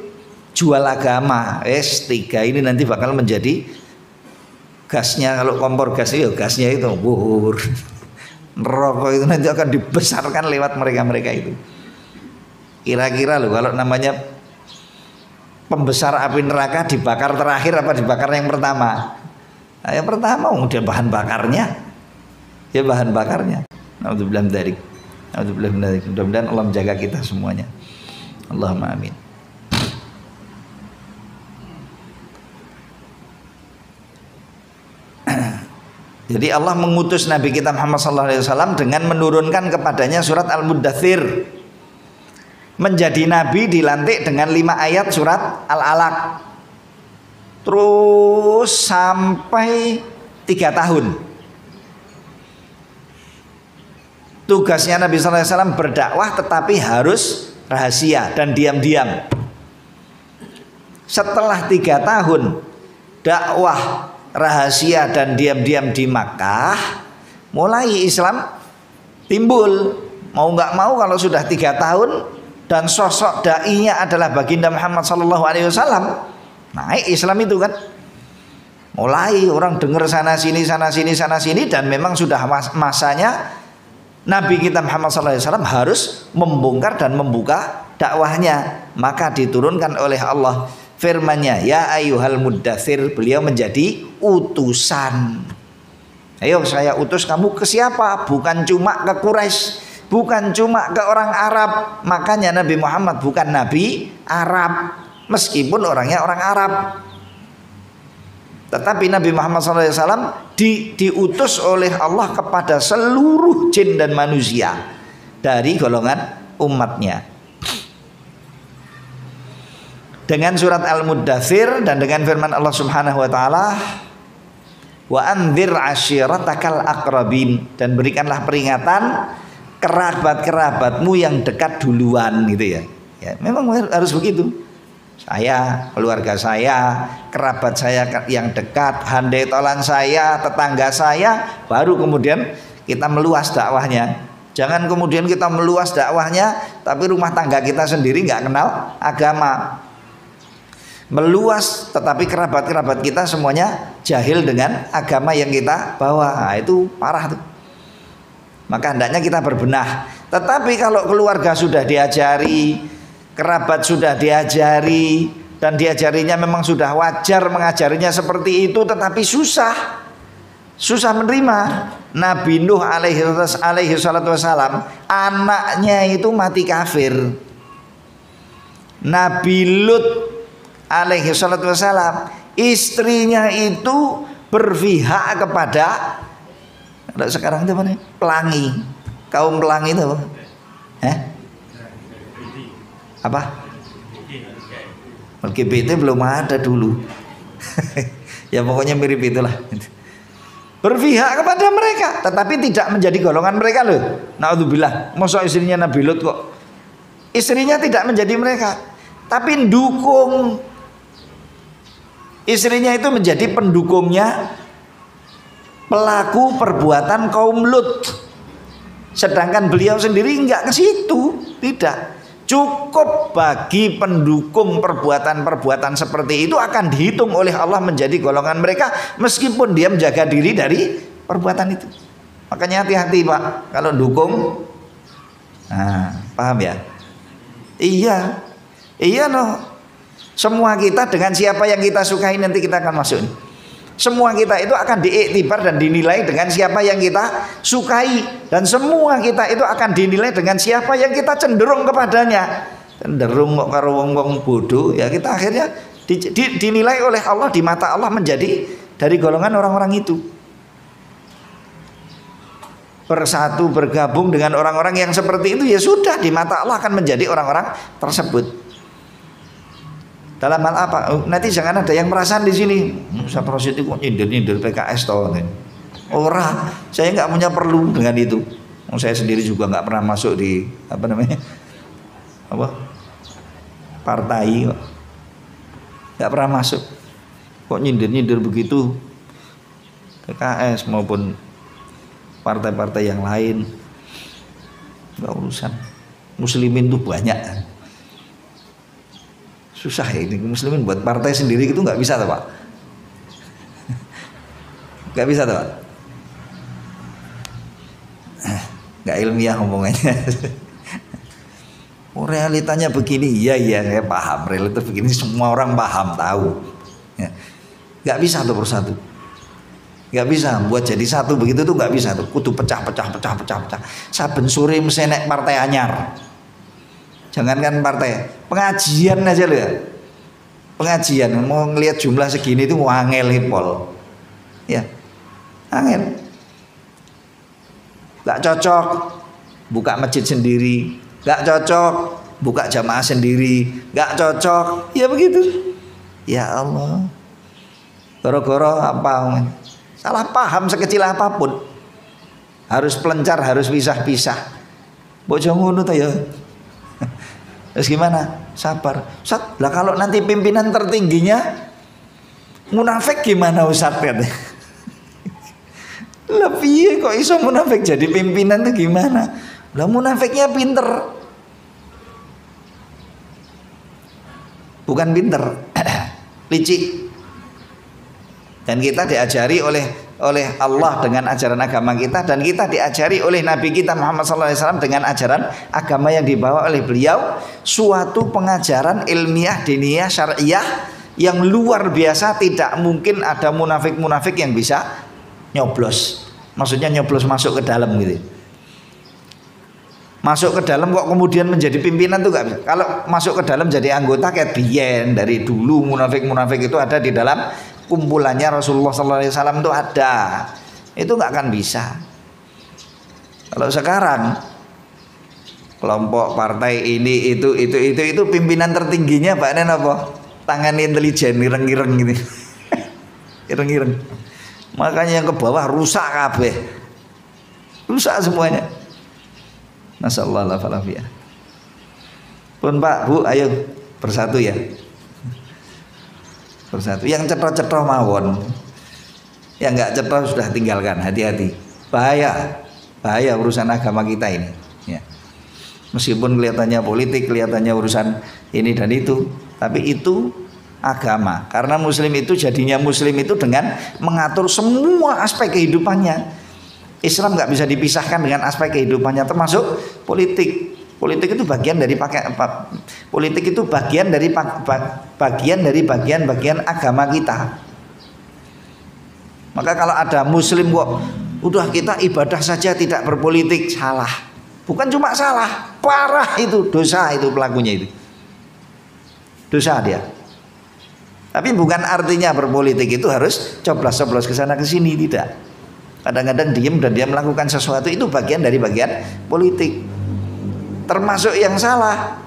jual agama. Tiga ini nanti bakal menjadi gasnya. Kalau kompor gas itu gasnya itu buhur. Rokok itu nanti akan dibesarkan lewat mereka-mereka itu. Kira-kira loh, kalau namanya pembesar api neraka dibakar terakhir apa dibakar yang pertama? Nah, yang pertama kemudian bahan bakarnya, ya bahan bakarnya. Naudzubillah min dzalik. Naudzubillah min dzalik. Mudah-mudahan Allah menjaga kita semuanya. Allahumma amin. Jadi Allah mengutus Nabi kita Muhammad SAW dengan menurunkan kepadanya surat Al-Muddathir. Menjadi Nabi dilantik dengan 5 ayat surat Al-Alaq. Terus sampai 3 tahun. Tugasnya Nabi SAW berdakwah tetapi harus rahasia dan diam-diam. Setelah 3 tahun dakwah rahasia dan diam-diam di Makkah, mulai Islam timbul. Mau nggak mau kalau sudah 3 tahun dan sosok dai-nya adalah baginda Muhammad SAW, naik Islam itu kan. Mulai orang dengar sana sini dan memang sudah masanya Nabi kita Muhammad SAW harus membongkar dan membuka dakwahnya. Maka diturunkan oleh Allah firman-Nya, ya ayyuhal muddatsir, beliau menjadi utusan. Ayo saya utus kamu ke siapa? Bukan cuma ke Quraisy, bukan cuma ke orang Arab. Makanya Nabi Muhammad bukan Nabi Arab, meskipun orangnya orang Arab. Tetapi Nabi Muhammad SAW diutus oleh Allah kepada seluruh jin dan manusia dari golongan umatnya. Dengan surat Al-Muddathir dan dengan firman Allah Subhanahu wa taala, wa anzir ashiratakal aqrabin, dan berikanlah peringatan kerabat-kerabatmu yang dekat duluan gitu ya. Ya, memang harus begitu. Saya, keluarga saya, kerabat saya yang dekat, handai tolan saya, tetangga saya, baru kemudian kita meluas dakwahnya. Jangan kemudian kita meluas dakwahnya tapi rumah tangga kita sendiri nggak kenal agama. Meluas tetapi kerabat-kerabat kita semuanya jahil dengan agama yang kita bawa. Nah, itu parah tuh. Maka hendaknya kita berbenah. Tetapi kalau keluarga sudah diajari, kerabat sudah diajari, dan diajarinya memang sudah wajar mengajarinya seperti itu, tetapi susah menerima. Nabi Nuh alaihi salatu wassalam, anaknya itu mati kafir. Nabi Lut alaihi salatu wassalam, istrinya itu berpihak kepada, sekarang itu apa nih? Pelangi. Kaum pelangi itu apa? Apa? LGBT belum ada dulu. Ya pokoknya mirip itulah. Berpihak kepada mereka, tetapi tidak menjadi golongan mereka loh. Naudzubillah. Masa istrinya Nabi Lut kok istrinya tidak menjadi mereka, tapi dukung. Istrinya itu menjadi pendukungnya pelaku perbuatan kaum Lut. Sedangkan beliau sendiri enggak ke situ, tidak. cukup bagi pendukung perbuatan-perbuatan seperti itu akan dihitung oleh Allah menjadi golongan mereka meskipun dia menjaga diri dari perbuatan itu. Makanya hati-hati Pak kalau dukung. Nah, paham ya? Iya no. Semua kita dengan siapa yang kita sukai nanti kita akan masuk. Semua kita itu akan diiktibar dan dinilai dengan siapa yang kita sukai, dan semua kita itu akan dinilai dengan siapa yang kita cenderung kepadanya. Cenderung kok karo wong-wong bodoh ya kita akhirnya dinilai oleh Allah di mata Allah menjadi dari golongan orang-orang itu. Bersatu bergabung dengan orang-orang yang seperti itu ya sudah di mata Allah akan menjadi orang-orang tersebut. Dalam hal apa? Nanti jangan ada yang merasa di sini. Saya proses itu kok nyindir PKS toh. Orang, saya nggak punya perlu dengan itu. Saya sendiri juga nggak pernah masuk di partai, nggak pernah masuk. Kok nyindir begitu PKS maupun partai-partai yang lain. Nggak urusan. Muslimin tuh banyak. Susah ya ini muslimin buat partai sendiri itu nggak bisa tuh Pak. Nggak bisa tuh Pak. Nggak ilmiah ngomongannya. Oh, realitanya begini, iya saya paham. Realitas begini semua orang paham tahu. Ya. Nggak bisa tuh bersatu. Nggak bisa buat jadi satu begitu tuh nggak bisa tuh. Kudu pecah. Saben sore mesti nek partai anyar. Jangankan partai, pengajian aja loh ya. Pengajian mau ngelihat jumlah segini itu angel pol. Ya. Angel. Gak cocok buka masjid sendiri, gak cocok buka jamaah sendiri, gak cocok. Ya begitu. Ya Allah. Goro-goro apa? Salah paham sekecil apapun. Harus pelencar, harus pisah-pisah. Bojo ngono ta ya. Terus gimana? Sabar. Ustaz, lah kalau nanti pimpinan tertingginya munafik gimana Ustaz? Lah piye kok iso munafik jadi pimpinan tuh gimana? Lah munafiknya pinter. Bukan pinter, licik. Dan kita diajari oleh Allah dengan ajaran agama kita, dan kita diajari oleh Nabi kita Muhammad SAW dengan ajaran agama yang dibawa oleh beliau, suatu pengajaran ilmiah, diniyah, syariah yang luar biasa. Tidak mungkin ada munafik-munafik yang bisa nyoblos, maksudnya nyoblos masuk ke dalam gitu. Masuk ke dalam kok kemudian menjadi pimpinan tuh gak bisa. Kalau masuk ke dalam jadi anggota kayak biyen, dari dulu munafik-munafik itu ada di dalam kumpulannya Rasulullah SAW itu ada, itu nggak akan bisa. Kalau sekarang kelompok partai ini itu pimpinan tertingginya Pak Nen apa? Tangan intelijen ireng-ireng gitu, ireng-ireng. Makanya yang ke bawah rusak kabeh, rusak semuanya. Nasallahu alaihi. Pun Pak Bu, ayo bersatu ya. Bersatu. Yang cetro-cetro mawon, yang nggak cetro sudah tinggalkan. Hati-hati, bahaya urusan agama kita ini ya. Meskipun kelihatannya politik, kelihatannya urusan ini dan itu, tapi itu agama. Karena muslim itu jadinya muslim itu dengan mengatur semua aspek kehidupannya. Islam nggak bisa dipisahkan dengan aspek kehidupannya, termasuk politik. Politik itu bagian dari politik itu bagian dari bagian agama kita. Maka kalau ada muslim kok udah kita ibadah saja tidak berpolitik, salah. Bukan cuma salah, parah itu, dosa itu pelakunya itu. Dosa dia. Tapi bukan artinya berpolitik itu harus coblos-coblos ke sana ke sini, tidak. Kadang-kadang diem dan dia melakukan sesuatu itu bagian dari bagian politik. Termasuk yang salah,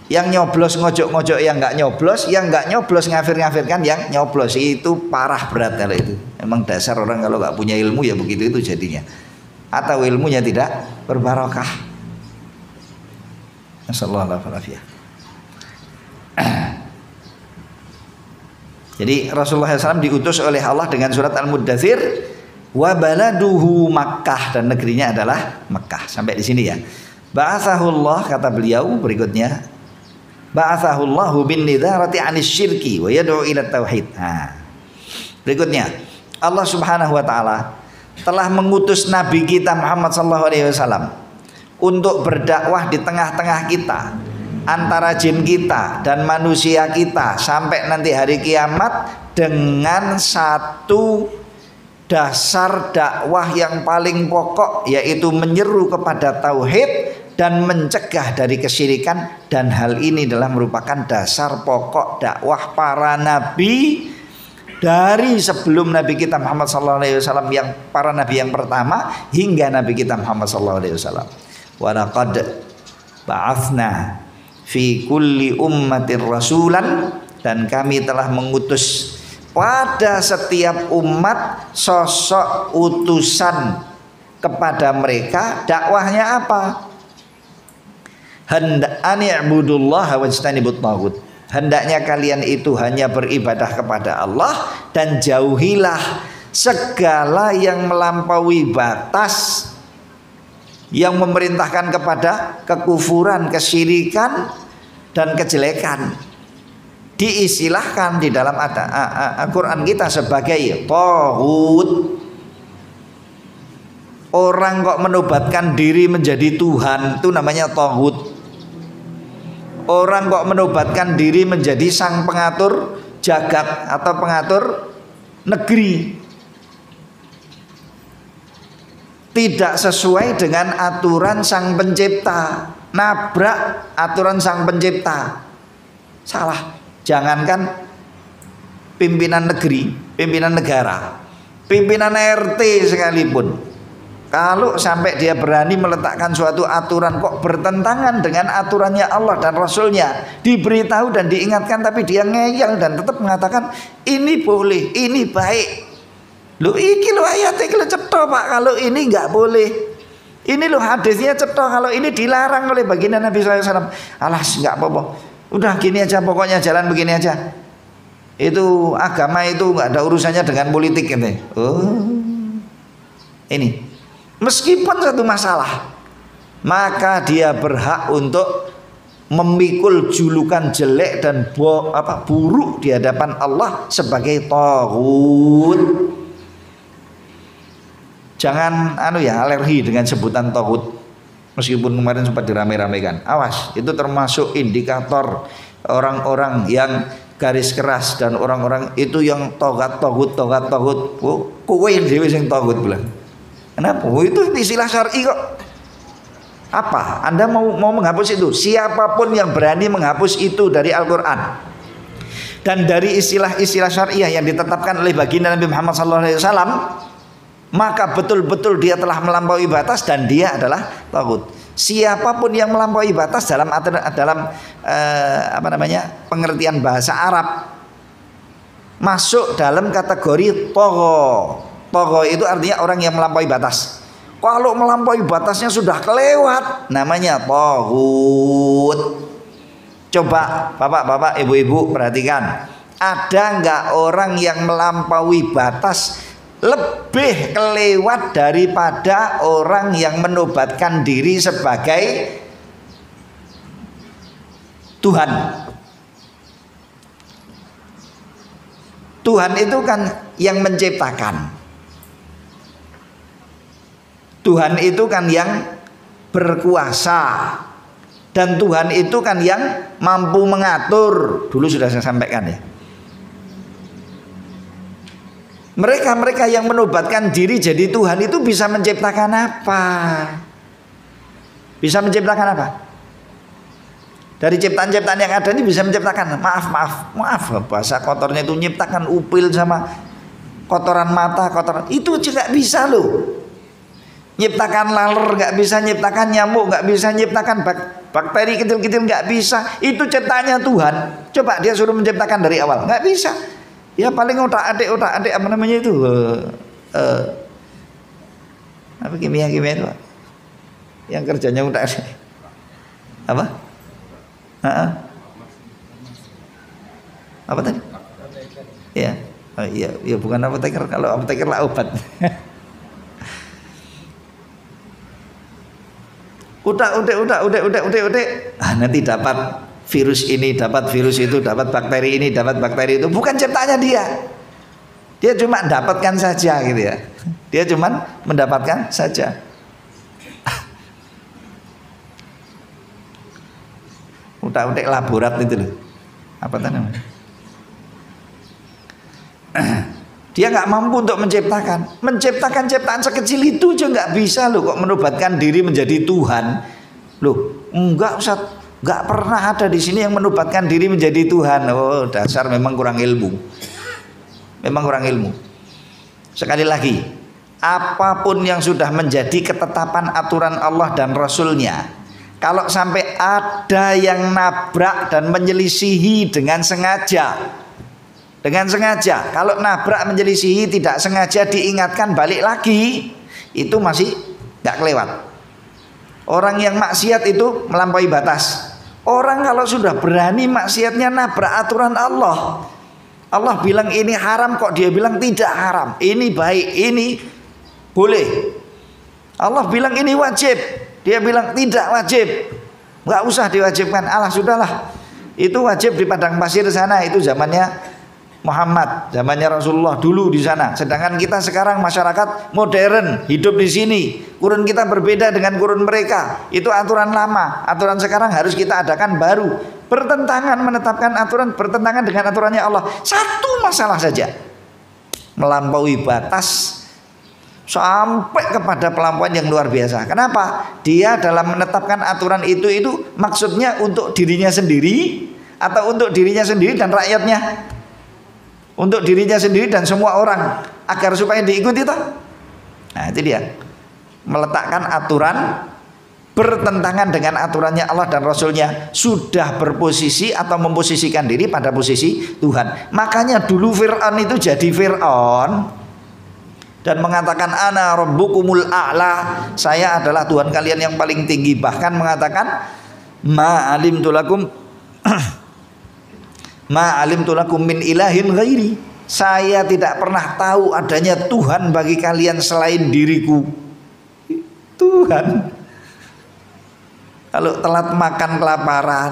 yang nyoblos ngojok-ngojok yang nggak nyoblos, yang nggak nyoblos ngafir-ngafirkan yang nyoblos, itu parah berat kalau itu. Emang dasar orang kalau nggak punya ilmu ya begitu itu jadinya, atau ilmunya tidak berbarokah. Nasallahu alaihi. Jadi Rasulullah SAW diutus oleh Allah dengan surat Al-Muddathir, wa baladuhu Makkah, dan negerinya adalah Makkah. Sampai di sini ya. Ba'athahullah, kata beliau berikutnya, ba'athahullahu bin nidharati 'anis syirki wa yad'u ila tauhid. Berikutnya, Allah Subhanahu wa taala telah mengutus nabi kita Muhammad sallallahu alaihi wasallam untuk berdakwah di tengah-tengah kita, antara jin kita dan manusia kita sampai nanti hari kiamat, dengan satu dasar dakwah yang paling pokok, yaitu menyeru kepada tauhid dan mencegah dari kesyirikan. Dan hal ini adalah merupakan dasar pokok dakwah para nabi dari sebelum Nabi kita Muhammad SAW, yang para nabi yang pertama hingga Nabi kita Muhammad SAW. Wa laqad ba'athna fi kulli ummatir rasulan, dan kami telah mengutus pada setiap umat sosok utusan kepada mereka. Dakwahnya apa? Ani'budullaha wajtanibut taghut. Hendaknya kalian itu hanya beribadah kepada Allah dan jauhilah segala yang melampaui batas, yang memerintahkan kepada kekufuran, kesyirikan dan kejelekan. Diistilahkan di dalam Al-Quran kita sebagai taghut. Orang kok menobatkan diri menjadi Tuhan, itu namanya taghut. Orang kok menobatkan diri menjadi sang pengatur jagat atau pengatur negeri, tidak sesuai dengan aturan sang pencipta, nabrak aturan sang pencipta, salah. Jangankan pimpinan negeri, pimpinan negara, pimpinan RT sekalipun, kalau sampai dia berani meletakkan suatu aturan kok bertentangan dengan aturannya Allah dan Rasulnya, diberitahu dan diingatkan, tapi dia ngeyel dan tetap mengatakan ini boleh, ini baik. Loh, iki lo ayatnya kalau cetok Pak, kalau ini nggak boleh. Ini lo hadisnya cetok, kalau ini dilarang oleh baginda Nabi SAW. Alas, nggak apa-apa. Udah gini aja, pokoknya jalan begini aja. Itu agama itu nggak ada urusannya dengan politik gitu. Oh, ini. Meskipun satu masalah, maka dia berhak untuk memikul julukan jelek dan buruk di hadapan Allah sebagai taghut. Jangan alergi dengan sebutan taghut. Meskipun kemarin sempat dirame-ramekan. Awas, itu termasuk indikator orang-orang yang garis keras dan orang-orang itu yang togut. Kowe dhewe sing togut bilang. Kenapa? Itu istilah syar'i kok. Apa? Anda mau menghapus itu? Siapapun yang berani menghapus itu dari Al-Quran dan dari istilah-istilah syariah yang ditetapkan oleh baginda Nabi Muhammad SAW, maka betul-betul dia telah melampaui batas dan dia adalah taghut. Siapapun yang melampaui batas dalam pengertian bahasa Arab masuk dalam kategori tagha. Tagha itu artinya orang yang melampaui batas. Kalau melampaui batasnya sudah kelewat, namanya taghut. Coba bapak-bapak, ibu-ibu perhatikan, ada nggak orang yang melampaui batas lebih kelewat daripada orang yang menobatkan diri sebagai Tuhan? Tuhan itu kan yang menciptakan. Tuhan itu kan yang berkuasa. Dan Tuhan itu kan yang mampu mengatur. Dulu sudah saya sampaikan ya. Mereka yang menobatkan diri jadi Tuhan itu bisa menciptakan apa? Bisa menciptakan apa? Dari ciptaan-ciptaan yang ada ini bisa menciptakan, maaf, bahasa kotornya itu menciptakan upil sama kotoran mata, kotoran itu juga bisa loh. Nyiptakan laler nggak bisa, nyiptakan nyamuk nggak bisa, nyiptakan bakteri kecil-kecil nggak bisa. Itu ciptaannya Tuhan. Coba dia suruh menciptakan dari awal, nggak bisa. Ya paling otak-atik apa namanya itu? Apa kimia itu? Yang kerjanya otak-atik. Apa? Apa tadi? Ya, iya bukan apoteker. Kalau apoteker lah obat. udah. Nanti dapat virus ini, dapat virus itu, dapat bakteri ini, dapat bakteri itu. Bukan ciptaannya dia. Dia cuma dapatkan saja gitu ya. Dia cuma mendapatkan saja. Udah laborat itu loh. Apa namanya? Dia nggak mampu untuk menciptakan ciptaan sekecil itu aja nggak bisa loh, kok menobatkan diri menjadi Tuhan loh. Enggak Ustaz, nggak pernah ada di sini yang menobatkan diri menjadi Tuhan. Oh, dasar memang kurang ilmu, memang kurang ilmu. Sekali lagi, apapun yang sudah menjadi ketetapan aturan Allah dan Rasulnya, kalau sampai ada yang nabrak dan menyelisihi dengan sengaja, kalau nabrak menyelisihi tidak sengaja diingatkan balik lagi, itu masih nggak kelewat. Orang yang maksiat itu melampaui batas. Orang kalau sudah berani maksiatnya nabrak aturan Allah, Allah bilang ini haram kok dia bilang tidak haram, ini baik, ini boleh. Allah bilang ini wajib, dia bilang tidak wajib, nggak usah diwajibkan. Allah sudahlah, itu wajib di padang pasir sana, itu zamannya Muhammad, zamannya Rasulullah dulu di sana. Sedangkan kita sekarang masyarakat modern, hidup di sini. Kurun kita berbeda dengan kurun mereka. Itu aturan lama, aturan sekarang harus kita adakan baru. Bertentangan menetapkan aturan, bertentangan dengan aturannya Allah. Satu masalah saja, melampaui batas sampai kepada pelampauan yang luar biasa. Kenapa? Dia dalam menetapkan aturan itu maksudnya untuk dirinya sendiri atau untuk dirinya sendiri dan rakyatnya? Untuk dirinya sendiri dan semua orang agar supaya diikuti toh. Nah, itu dia. Meletakkan aturan bertentangan dengan aturannya Allah dan Rasulnya, sudah berposisi atau memposisikan diri pada posisi Tuhan. Makanya dulu Fir'aun itu jadi Fir'aun dan mengatakan ana rabbukumul a'la, saya adalah Tuhan kalian yang paling tinggi. Bahkan mengatakan ma alimtu lakum ma alimtu lakum min ilahin ghairi, saya tidak pernah tahu adanya Tuhan bagi kalian selain diriku. Tuhan. Kalau telat makan kelaparan,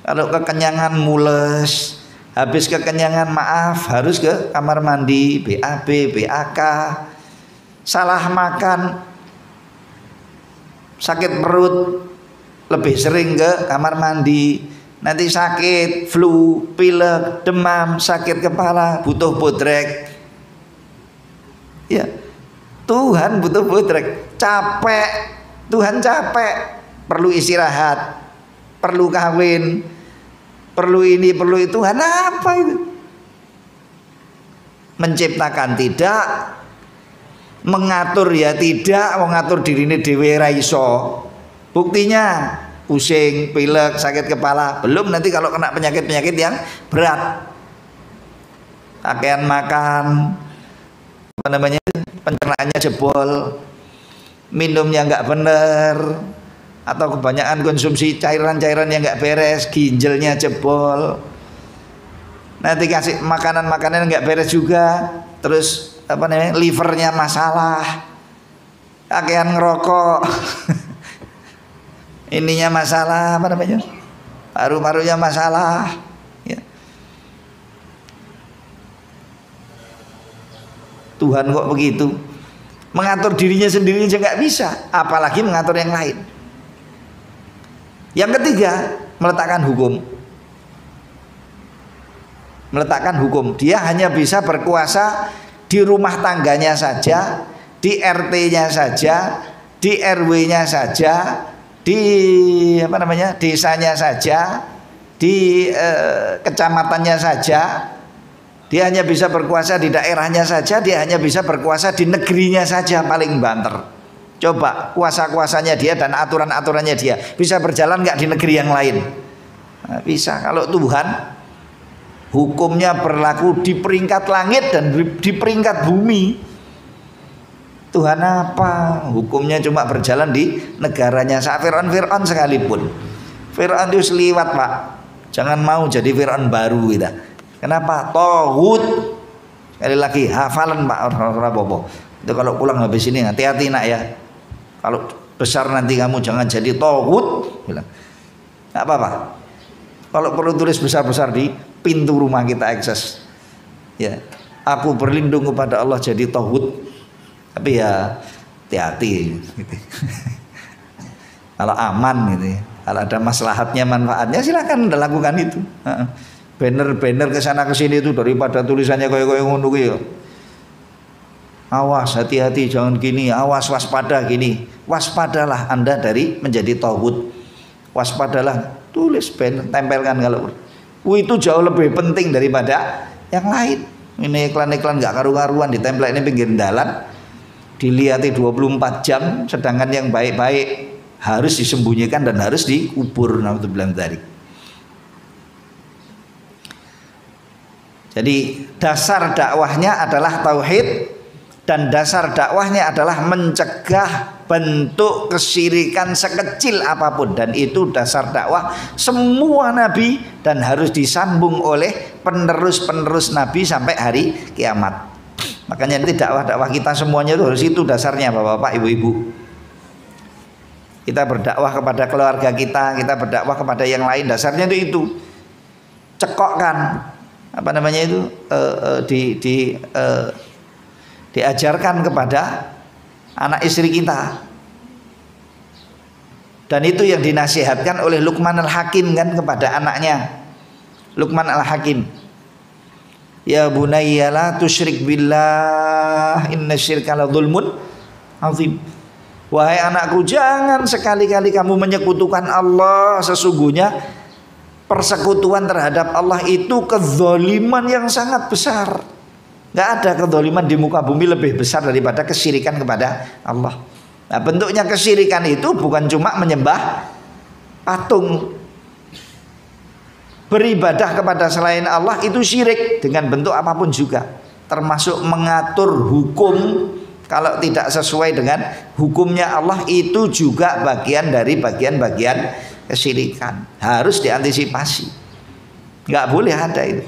kalau kekenyangan mules, habis kekenyangan maaf harus ke kamar mandi, BAB, BAK. Salah makan, sakit perut, lebih sering ke kamar mandi. Nanti sakit, flu, pilek, demam, sakit kepala, butuh bodrek. Ya, Tuhan butuh bodrek. Capek, Tuhan capek, perlu istirahat, perlu kawin, perlu ini, perlu itu. Tuhan apa itu? Menciptakan tidak, mengatur ya tidak, mengatur diri ini dewe ra iso. Buktinya pusing, pilek, sakit kepala. Belum nanti kalau kena penyakit-penyakit yang berat, pakaian makan, apa namanya, pencernaannya jebol, minumnya nggak bener, atau kebanyakan konsumsi cairan-cairan yang nggak beres, ginjalnya jebol. Nanti kasih makanan-makanan nggak beres juga, terus apa namanya, livernya masalah, pakaian ngerokok. Ininya masalah, apa namanya, paru-parunya masalah ya. Tuhan kok begitu, mengatur dirinya sendiri aja nggak bisa, apalagi mengatur yang lain. Yang ketiga, meletakkan hukum. Meletakkan hukum, dia hanya bisa berkuasa di rumah tangganya saja, di RT-nya saja, di RW-nya saja, di apa namanya, desanya saja, di kecamatannya saja. Dia hanya bisa berkuasa di daerahnya saja, dia hanya bisa berkuasa di negerinya saja paling banter. Coba kuasa-kuasanya dia dan aturan-aturannya dia bisa berjalan nggak di negeri yang lain? Nah, bisa. Kalau Tuhan hukumnya berlaku di peringkat langit dan di peringkat bumi. Tuhan apa? Hukumnya cuma berjalan di negaranya. Fir'aun sekalipun, Fir'aun itu seliwat pak. Jangan mau jadi Fir'aun baru kita. Kenapa? Tohut. Sekali lagi hafalan pak, orang-orang bobo. Itu kalau pulang habis ini hati-hati nak ya. Kalau besar nanti kamu jangan jadi taghut, bilang. Enggak apa-apa. Kalau perlu tulis besar-besar di pintu rumah kita akses. Ya, aku berlindung kepada Allah jadi taghut. Tapi ya hati-hati gitu. Kalau aman gitu ya. Kalau ada maslahatnya, manfaatnya silakan lakukan itu. Banner-banner ke sana ke sini itu daripada tulisannya kayak ngono ya. Awas, hati-hati, jangan gini, awas, waspada gini. Waspadalah Anda dari menjadi taghut. Waspadalah, tulis banner, tempelkan kalau itu jauh lebih penting daripada yang lain. Ini iklan-iklan gak karu-karuan ditempel ini pinggir jalan, dilihat 24 jam, sedangkan yang baik-baik harus disembunyikan dan harus dikubur. Naudzubillah dzalik. Jadi dasar dakwahnya adalah tauhid, dan dasar dakwahnya adalah mencegah bentuk kesyirikan sekecil apapun, dan itu dasar dakwah semua nabi dan harus disambung oleh penerus-penerus nabi sampai hari kiamat. Makanya nanti dakwah-dakwah kita semuanya itu harus itu dasarnya, Bapak-bapak, Ibu-ibu. Kita berdakwah kepada keluarga kita berdakwah kepada yang lain, dasarnya itu cekokkan apa namanya itu diajarkan kepada anak istri kita. Dan itu yang dinasihatkan oleh Luqman Al-Hakim kan kepada anaknya. Luqman Al-Hakim, ya bunayya la tusyrik billah inna syirka la dzulmun azim. Wahai anakku, jangan sekali-kali kamu menyekutukan Allah. Sesungguhnya persekutuan terhadap Allah itu kezaliman yang sangat besar. Gak ada kezaliman di muka bumi lebih besar daripada kesyirikan kepada Allah. Nah, bentuknya kesyirikan itu bukan cuma menyembah patung. Beribadah kepada selain Allah itu syirik dengan bentuk apapun juga. Termasuk mengatur hukum kalau tidak sesuai dengan hukumnya Allah, itu juga bagian dari bagian-bagian kesyirikan. Harus diantisipasi. Gak boleh ada itu.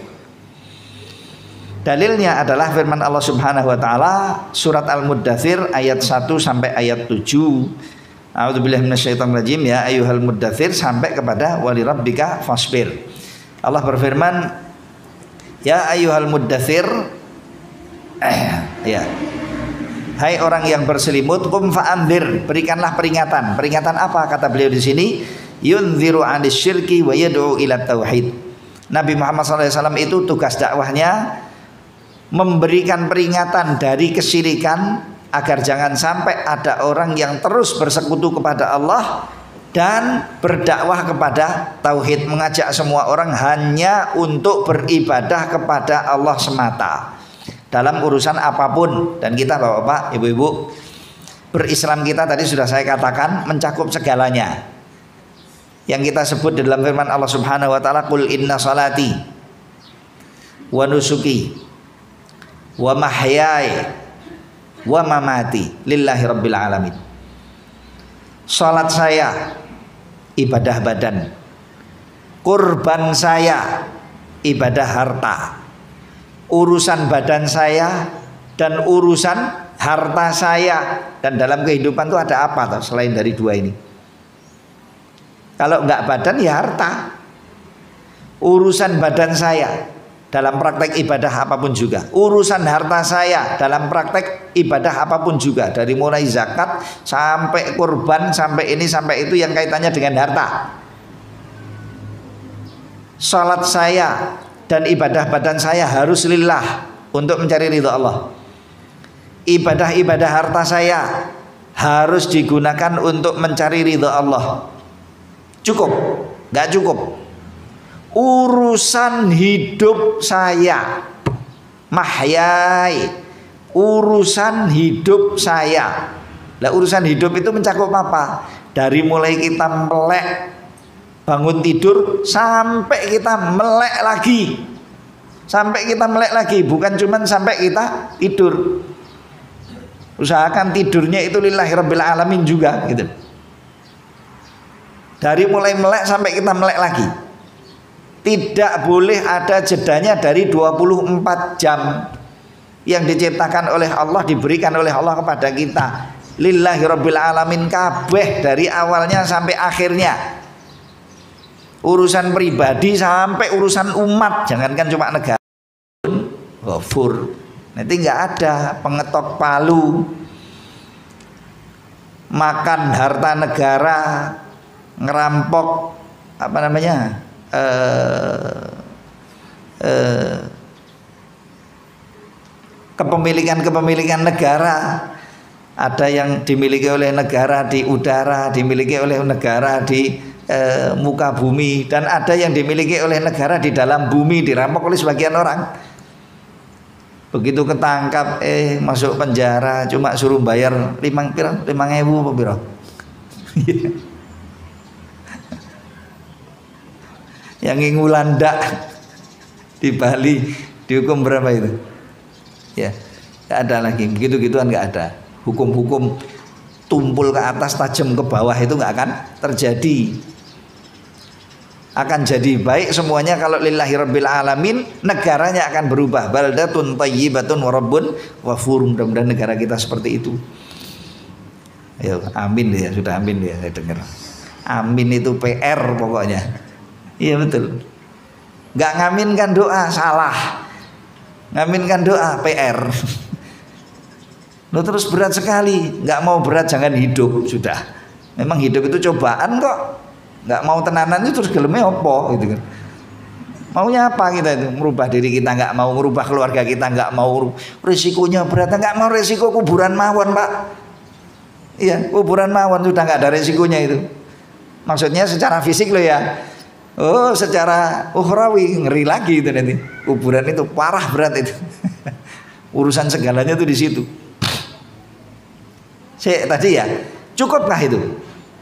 Dalilnya adalah firman Allah Subhanahu wa taala surat Al-Muddatsir ayat 1 sampai ayat 7. A'udzubillahi minasyaitonir rajim, ya ayyuhal muddatsir sampai kepada walirabbika fasbir. Allah berfirman, ya ayyuhal muddatsir, ya. Hai orang yang berselimut, kum fa'andzir, berikanlah peringatan. Peringatan apa kata beliau di sini? Yunziru 'anis syirki wa yad'u ila tauhid. Nabi Muhammad SAW itu tugas dakwahnya memberikan peringatan dari kesyirikan agar jangan sampai ada orang yang terus bersekutu kepada Allah dan berdakwah kepada tauhid, mengajak semua orang hanya untuk beribadah kepada Allah semata dalam urusan apapun. Dan kita Bapak-bapak, Ibu-ibu, berislam kita tadi sudah saya katakan mencakup segalanya yang kita sebut dalam firman Allah Subhanahu wa taala, qul inna salati wa nusuki wa mahyaya wa mamati lillahi rabbil alamin. Salat saya ibadah badan, kurban saya ibadah harta, urusan badan saya dan urusan harta saya. Dan dalam kehidupan itu ada apa toh selain dari dua ini? Kalau enggak badan ya harta. Urusan badan saya dalam praktek ibadah apapun juga, urusan harta saya dalam praktek ibadah apapun juga, dari mulai zakat sampai kurban sampai ini sampai itu yang kaitannya dengan harta. Salat saya dan ibadah badan saya harus lillah, untuk mencari ridha Allah. Ibadah-ibadah harta saya harus digunakan untuk mencari ridha Allah. Cukup? Enggak cukup. Urusan hidup saya, mahyai, urusan hidup saya. Lah urusan hidup itu mencakup apa? Dari mulai kita melek bangun tidur sampai kita melek lagi. Sampai kita melek lagi, bukan cuman sampai kita tidur. Usahakan tidurnya itu lillahi rabbil alamin juga gitu. Dari mulai melek sampai kita melek lagi. Tidak boleh ada jedanya dari 24 jam yang diciptakan oleh Allah, diberikan oleh Allah kepada kita. lillahi rabbil alamin kabeh dari awalnya sampai akhirnya. Urusan pribadi sampai urusan umat, jangankan cuma negara. Ghafur. Nanti nggak ada pengetok palu, makan harta negara, ngerampok apa namanya, kepemilikan negara. Ada yang dimiliki oleh negara di udara, dimiliki oleh negara di muka bumi, dan ada yang dimiliki oleh negara di dalam bumi, dirampok oleh sebagian orang. Begitu ketangkap masuk penjara, cuma suruh bayar 5.000 apa piro? Yang Ngulanda di Bali dihukum berapa itu? Ya, nggak ada lagi, begitu-gituan nggak ada. Hukum-hukum tumpul ke atas tajam ke bawah itu nggak akan terjadi. Akan jadi baik semuanya kalau lillahi rabbil alamin, negaranya akan berubah. Baldatun thayyibatun wa rabbun ghafur. Mudah-mudahan negara kita seperti itu. Ayo, amin ya, sudah amin ya, saya dengar. Amin itu PR pokoknya. Iya betul. Nggak ngaminkan doa salah. Ngaminkan doa PR. Lo terus berat sekali, nggak mau berat jangan hidup sudah. Memang hidup itu cobaan kok. Nggak mau tenanan itu terus gelemnya opo gitu kan. Maunya apa kita itu? Merubah diri kita nggak mau, merubah keluarga kita nggak mau, risikonya berat, nggak mau risiko kuburan mawon Pak. Iya, kuburan mawon sudah nggak ada risikonya itu. Maksudnya secara fisik lo ya. Oh, secara ukhrawi ngeri lagi itu nanti. Kuburan itu parah berat itu. Urusan segalanya tuh di situ. Tadi ya, cukupkah itu?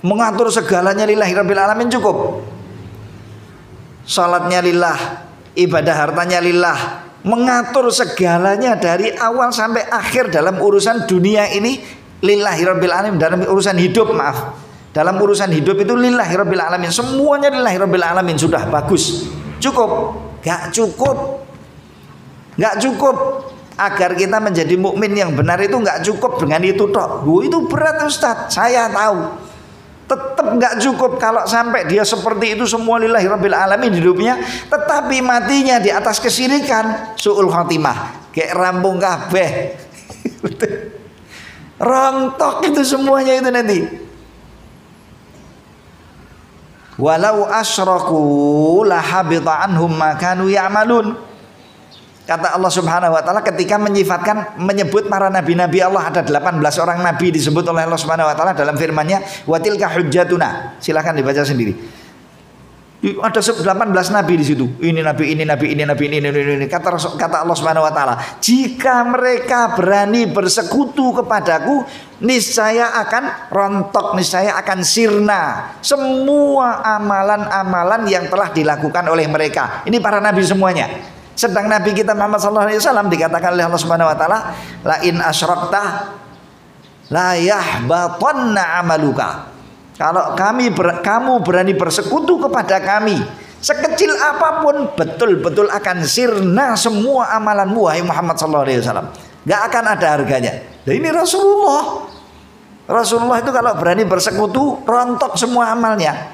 Mengatur segalanya lillahi rabbil alamin cukup. Salatnya lillah, ibadah hartanya lillah, mengatur segalanya dari awal sampai akhir dalam urusan dunia ini lillahi rabbil alamin. Dalam urusan hidup, maaf, dalam urusan hidup itu lillahi rabbil alamin, semuanya lillahi rabbil alamin. Sudah bagus, cukup? Gak cukup, gak cukup. Agar kita menjadi mukmin yang benar itu nggak cukup dengan itu tok. Itu berat Ustadz, saya tahu. Tetap nggak cukup kalau sampai dia seperti itu semua lillahi rabbil alamin hidupnya, tetapi matinya di atas kesyirikan, su'ul khatimah, kayak rampung kabeh. Rontok itu semuanya itu nanti. Walau asyraku lahabita anhum ma kanu ya'malun. Kata Allah Subhanahu wa taala ketika menyebut para nabi-nabi Allah, ada 18 orang nabi disebut oleh Allah Subhanahu wa taala dalam firman-Nya, wa tilka hujjatuna. Silakan dibaca sendiri. Ada 18 nabi di situ. Ini nabi, ini nabi, ini nabi, ini. Kata Allah Subhanahu wa taala, jika mereka berani bersekutu kepadaku, niscaya akan rontok, niscaya akan sirna semua amalan-amalan yang telah dilakukan oleh mereka. Ini para nabi semuanya. Sedang Nabi kita Muhammad SAW dikatakan oleh Allah Subhanahu Wa Taala, la in asyrakta la yahbatanna amaluka. Kalau kamu berani bersekutu kepada kami, sekecil apapun, betul-betul akan sirna semua amalanmu wahai Muhammad SAW. Gak akan ada harganya. Nah ini Rasulullah. Rasulullah itu kalau berani bersekutu, rontok semua amalnya.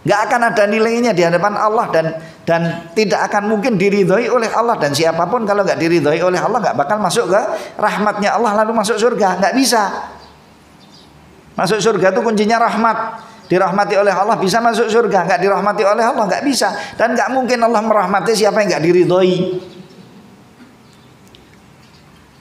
Gak akan ada nilainya di hadapan Allah, dan tidak akan mungkin diridhoi oleh Allah. Dan siapapun kalau gak diridhoi oleh Allah gak bakal masuk ke rahmatnya Allah lalu masuk surga. Gak bisa. Masuk surga itu kuncinya rahmat. Dirahmati oleh Allah bisa masuk surga. Gak dirahmati oleh Allah gak bisa. Dan gak mungkin Allah merahmati siapa yang gak diridhoi.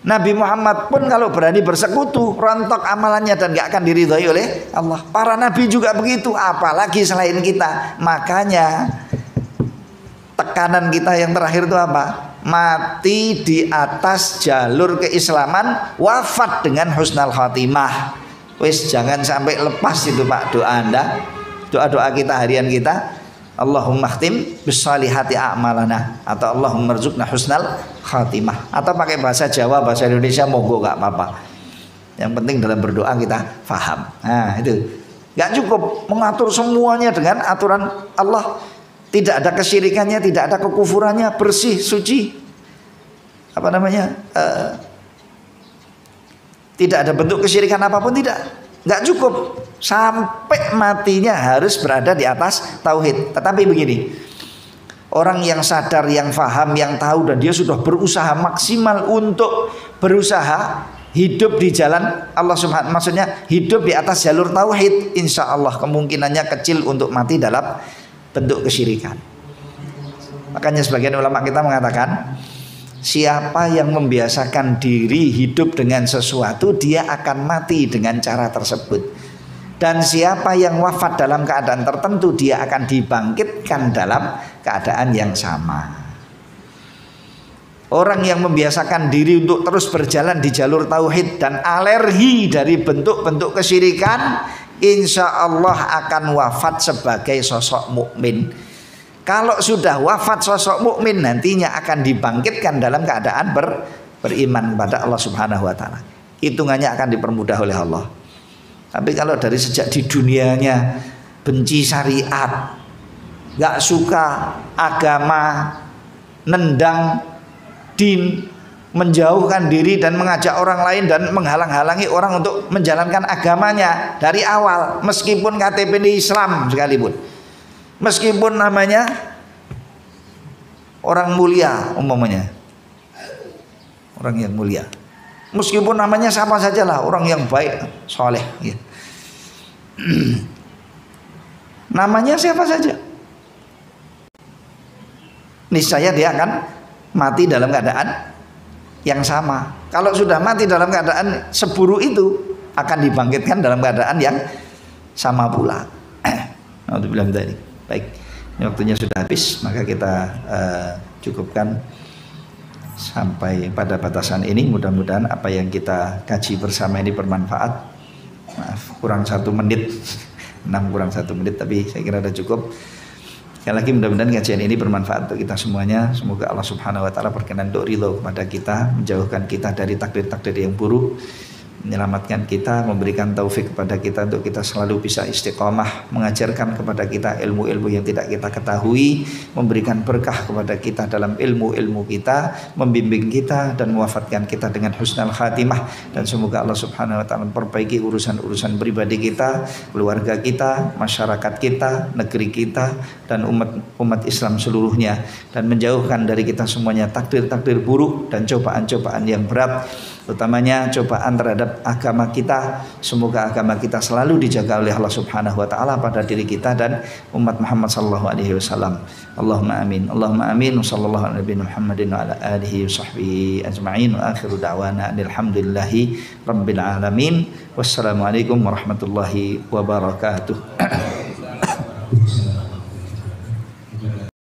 Nabi Muhammad pun kalau berani bersekutu, rontok amalannya dan gak akan diridhoi oleh Allah. Para nabi juga begitu, apalagi selain kita. Makanya tekanan kita yang terakhir itu apa? Mati di atas jalur keislaman, wafat dengan husnul khatimah. Wis jangan sampai lepas itu Pak doa Anda, doa-doa kita harian kita. Allahumma khtim bisolihati a'malana, atau Allahumma rzuqna husnal khatimah, atau pakai bahasa Jawa, bahasa Indonesia monggo gak apa-apa. Yang penting dalam berdoa kita faham. Nah itu gak cukup mengatur semuanya dengan aturan Allah. Tidak ada kesyirikannya, tidak ada kekufurannya, bersih, suci. Apa namanya? tidak ada bentuk kesyirikan apapun, tidak. Nggak cukup. Sampai matinya harus berada di atas tauhid. Tetapi begini, orang yang sadar, yang faham, yang tahu, dan dia sudah berusaha maksimal untuk berusaha hidup di jalan Allah Subhanahu, maksudnya hidup di atas jalur tauhid, insya Allah kemungkinannya kecil untuk mati dalam bentuk kesyirikan. Makanya sebagian ulama kita mengatakan, siapa yang membiasakan diri hidup dengan sesuatu, dia akan mati dengan cara tersebut. Dan siapa yang wafat dalam keadaan tertentu, dia akan dibangkitkan dalam keadaan yang sama. Orang yang membiasakan diri untuk terus berjalan di jalur tauhid dan alergi dari bentuk-bentuk kesyirikan, insya Allah akan wafat sebagai sosok mukmin. Kalau sudah wafat sosok mukmin, nantinya akan dibangkitkan dalam keadaan beriman kepada Allah Subhanahu wa taala. Hitungannya akan dipermudah oleh Allah. Tapi kalau dari sejak di dunianya benci syariat, gak suka agama, nendang din, menjauhkan diri dan mengajak orang lain dan menghalang-halangi orang untuk menjalankan agamanya dari awal, meskipun KTP ini Islam sekalipun, meskipun namanya orang mulia umpamanya, orang yang mulia, meskipun namanya siapa sajalah, orang yang baik, soleh, ya. Namanya siapa saja, niscaya dia akan mati dalam keadaan yang sama. Kalau sudah mati dalam keadaan seburuk itu, akan dibangkitkan dalam keadaan yang sama pula. Alhamdulillah. Baik, ini waktunya sudah habis, maka kita cukupkan sampai pada batasan ini. Mudah-mudahan apa yang kita kaji bersama ini bermanfaat. Maaf, kurang 1 menit 6 kurang 1 menit, tapi saya kira sudah cukup. Sekali lagi mudah-mudahan kajian ini bermanfaat untuk kita semuanya. Semoga Allah Subhanahu wa taala berkenan untuk ridho kepada kita, menjauhkan kita dari takdir-takdir yang buruk, menyelamatkan kita, memberikan taufik kepada kita untuk kita selalu bisa istiqomah, mengajarkan kepada kita ilmu-ilmu yang tidak kita ketahui, memberikan berkah kepada kita dalam ilmu-ilmu kita, membimbing kita dan mewafatkan kita dengan husnul khatimah. Dan semoga Allah Subhanahu wa taala memperbaiki urusan-urusan pribadi kita, keluarga kita, masyarakat kita, negeri kita, dan umat Islam seluruhnya, dan menjauhkan dari kita semuanya takdir-takdir buruk dan cobaan-cobaan yang berat, utamanya cobaan terhadap agama kita. Semoga agama kita selalu dijaga oleh Allah Subhanahu wa taala pada diri kita dan umat Muhammad sallallahu alaihi wasallam. Allahumma amin. Allahumma amin. Sallallahu alaihi Muhammadin wa ala alihi washabbihi ajma'in. Wa akhiru da'wana alhamdulillahi rabbil alamin. Wassalamualaikum warahmatullahi wabarakatuh.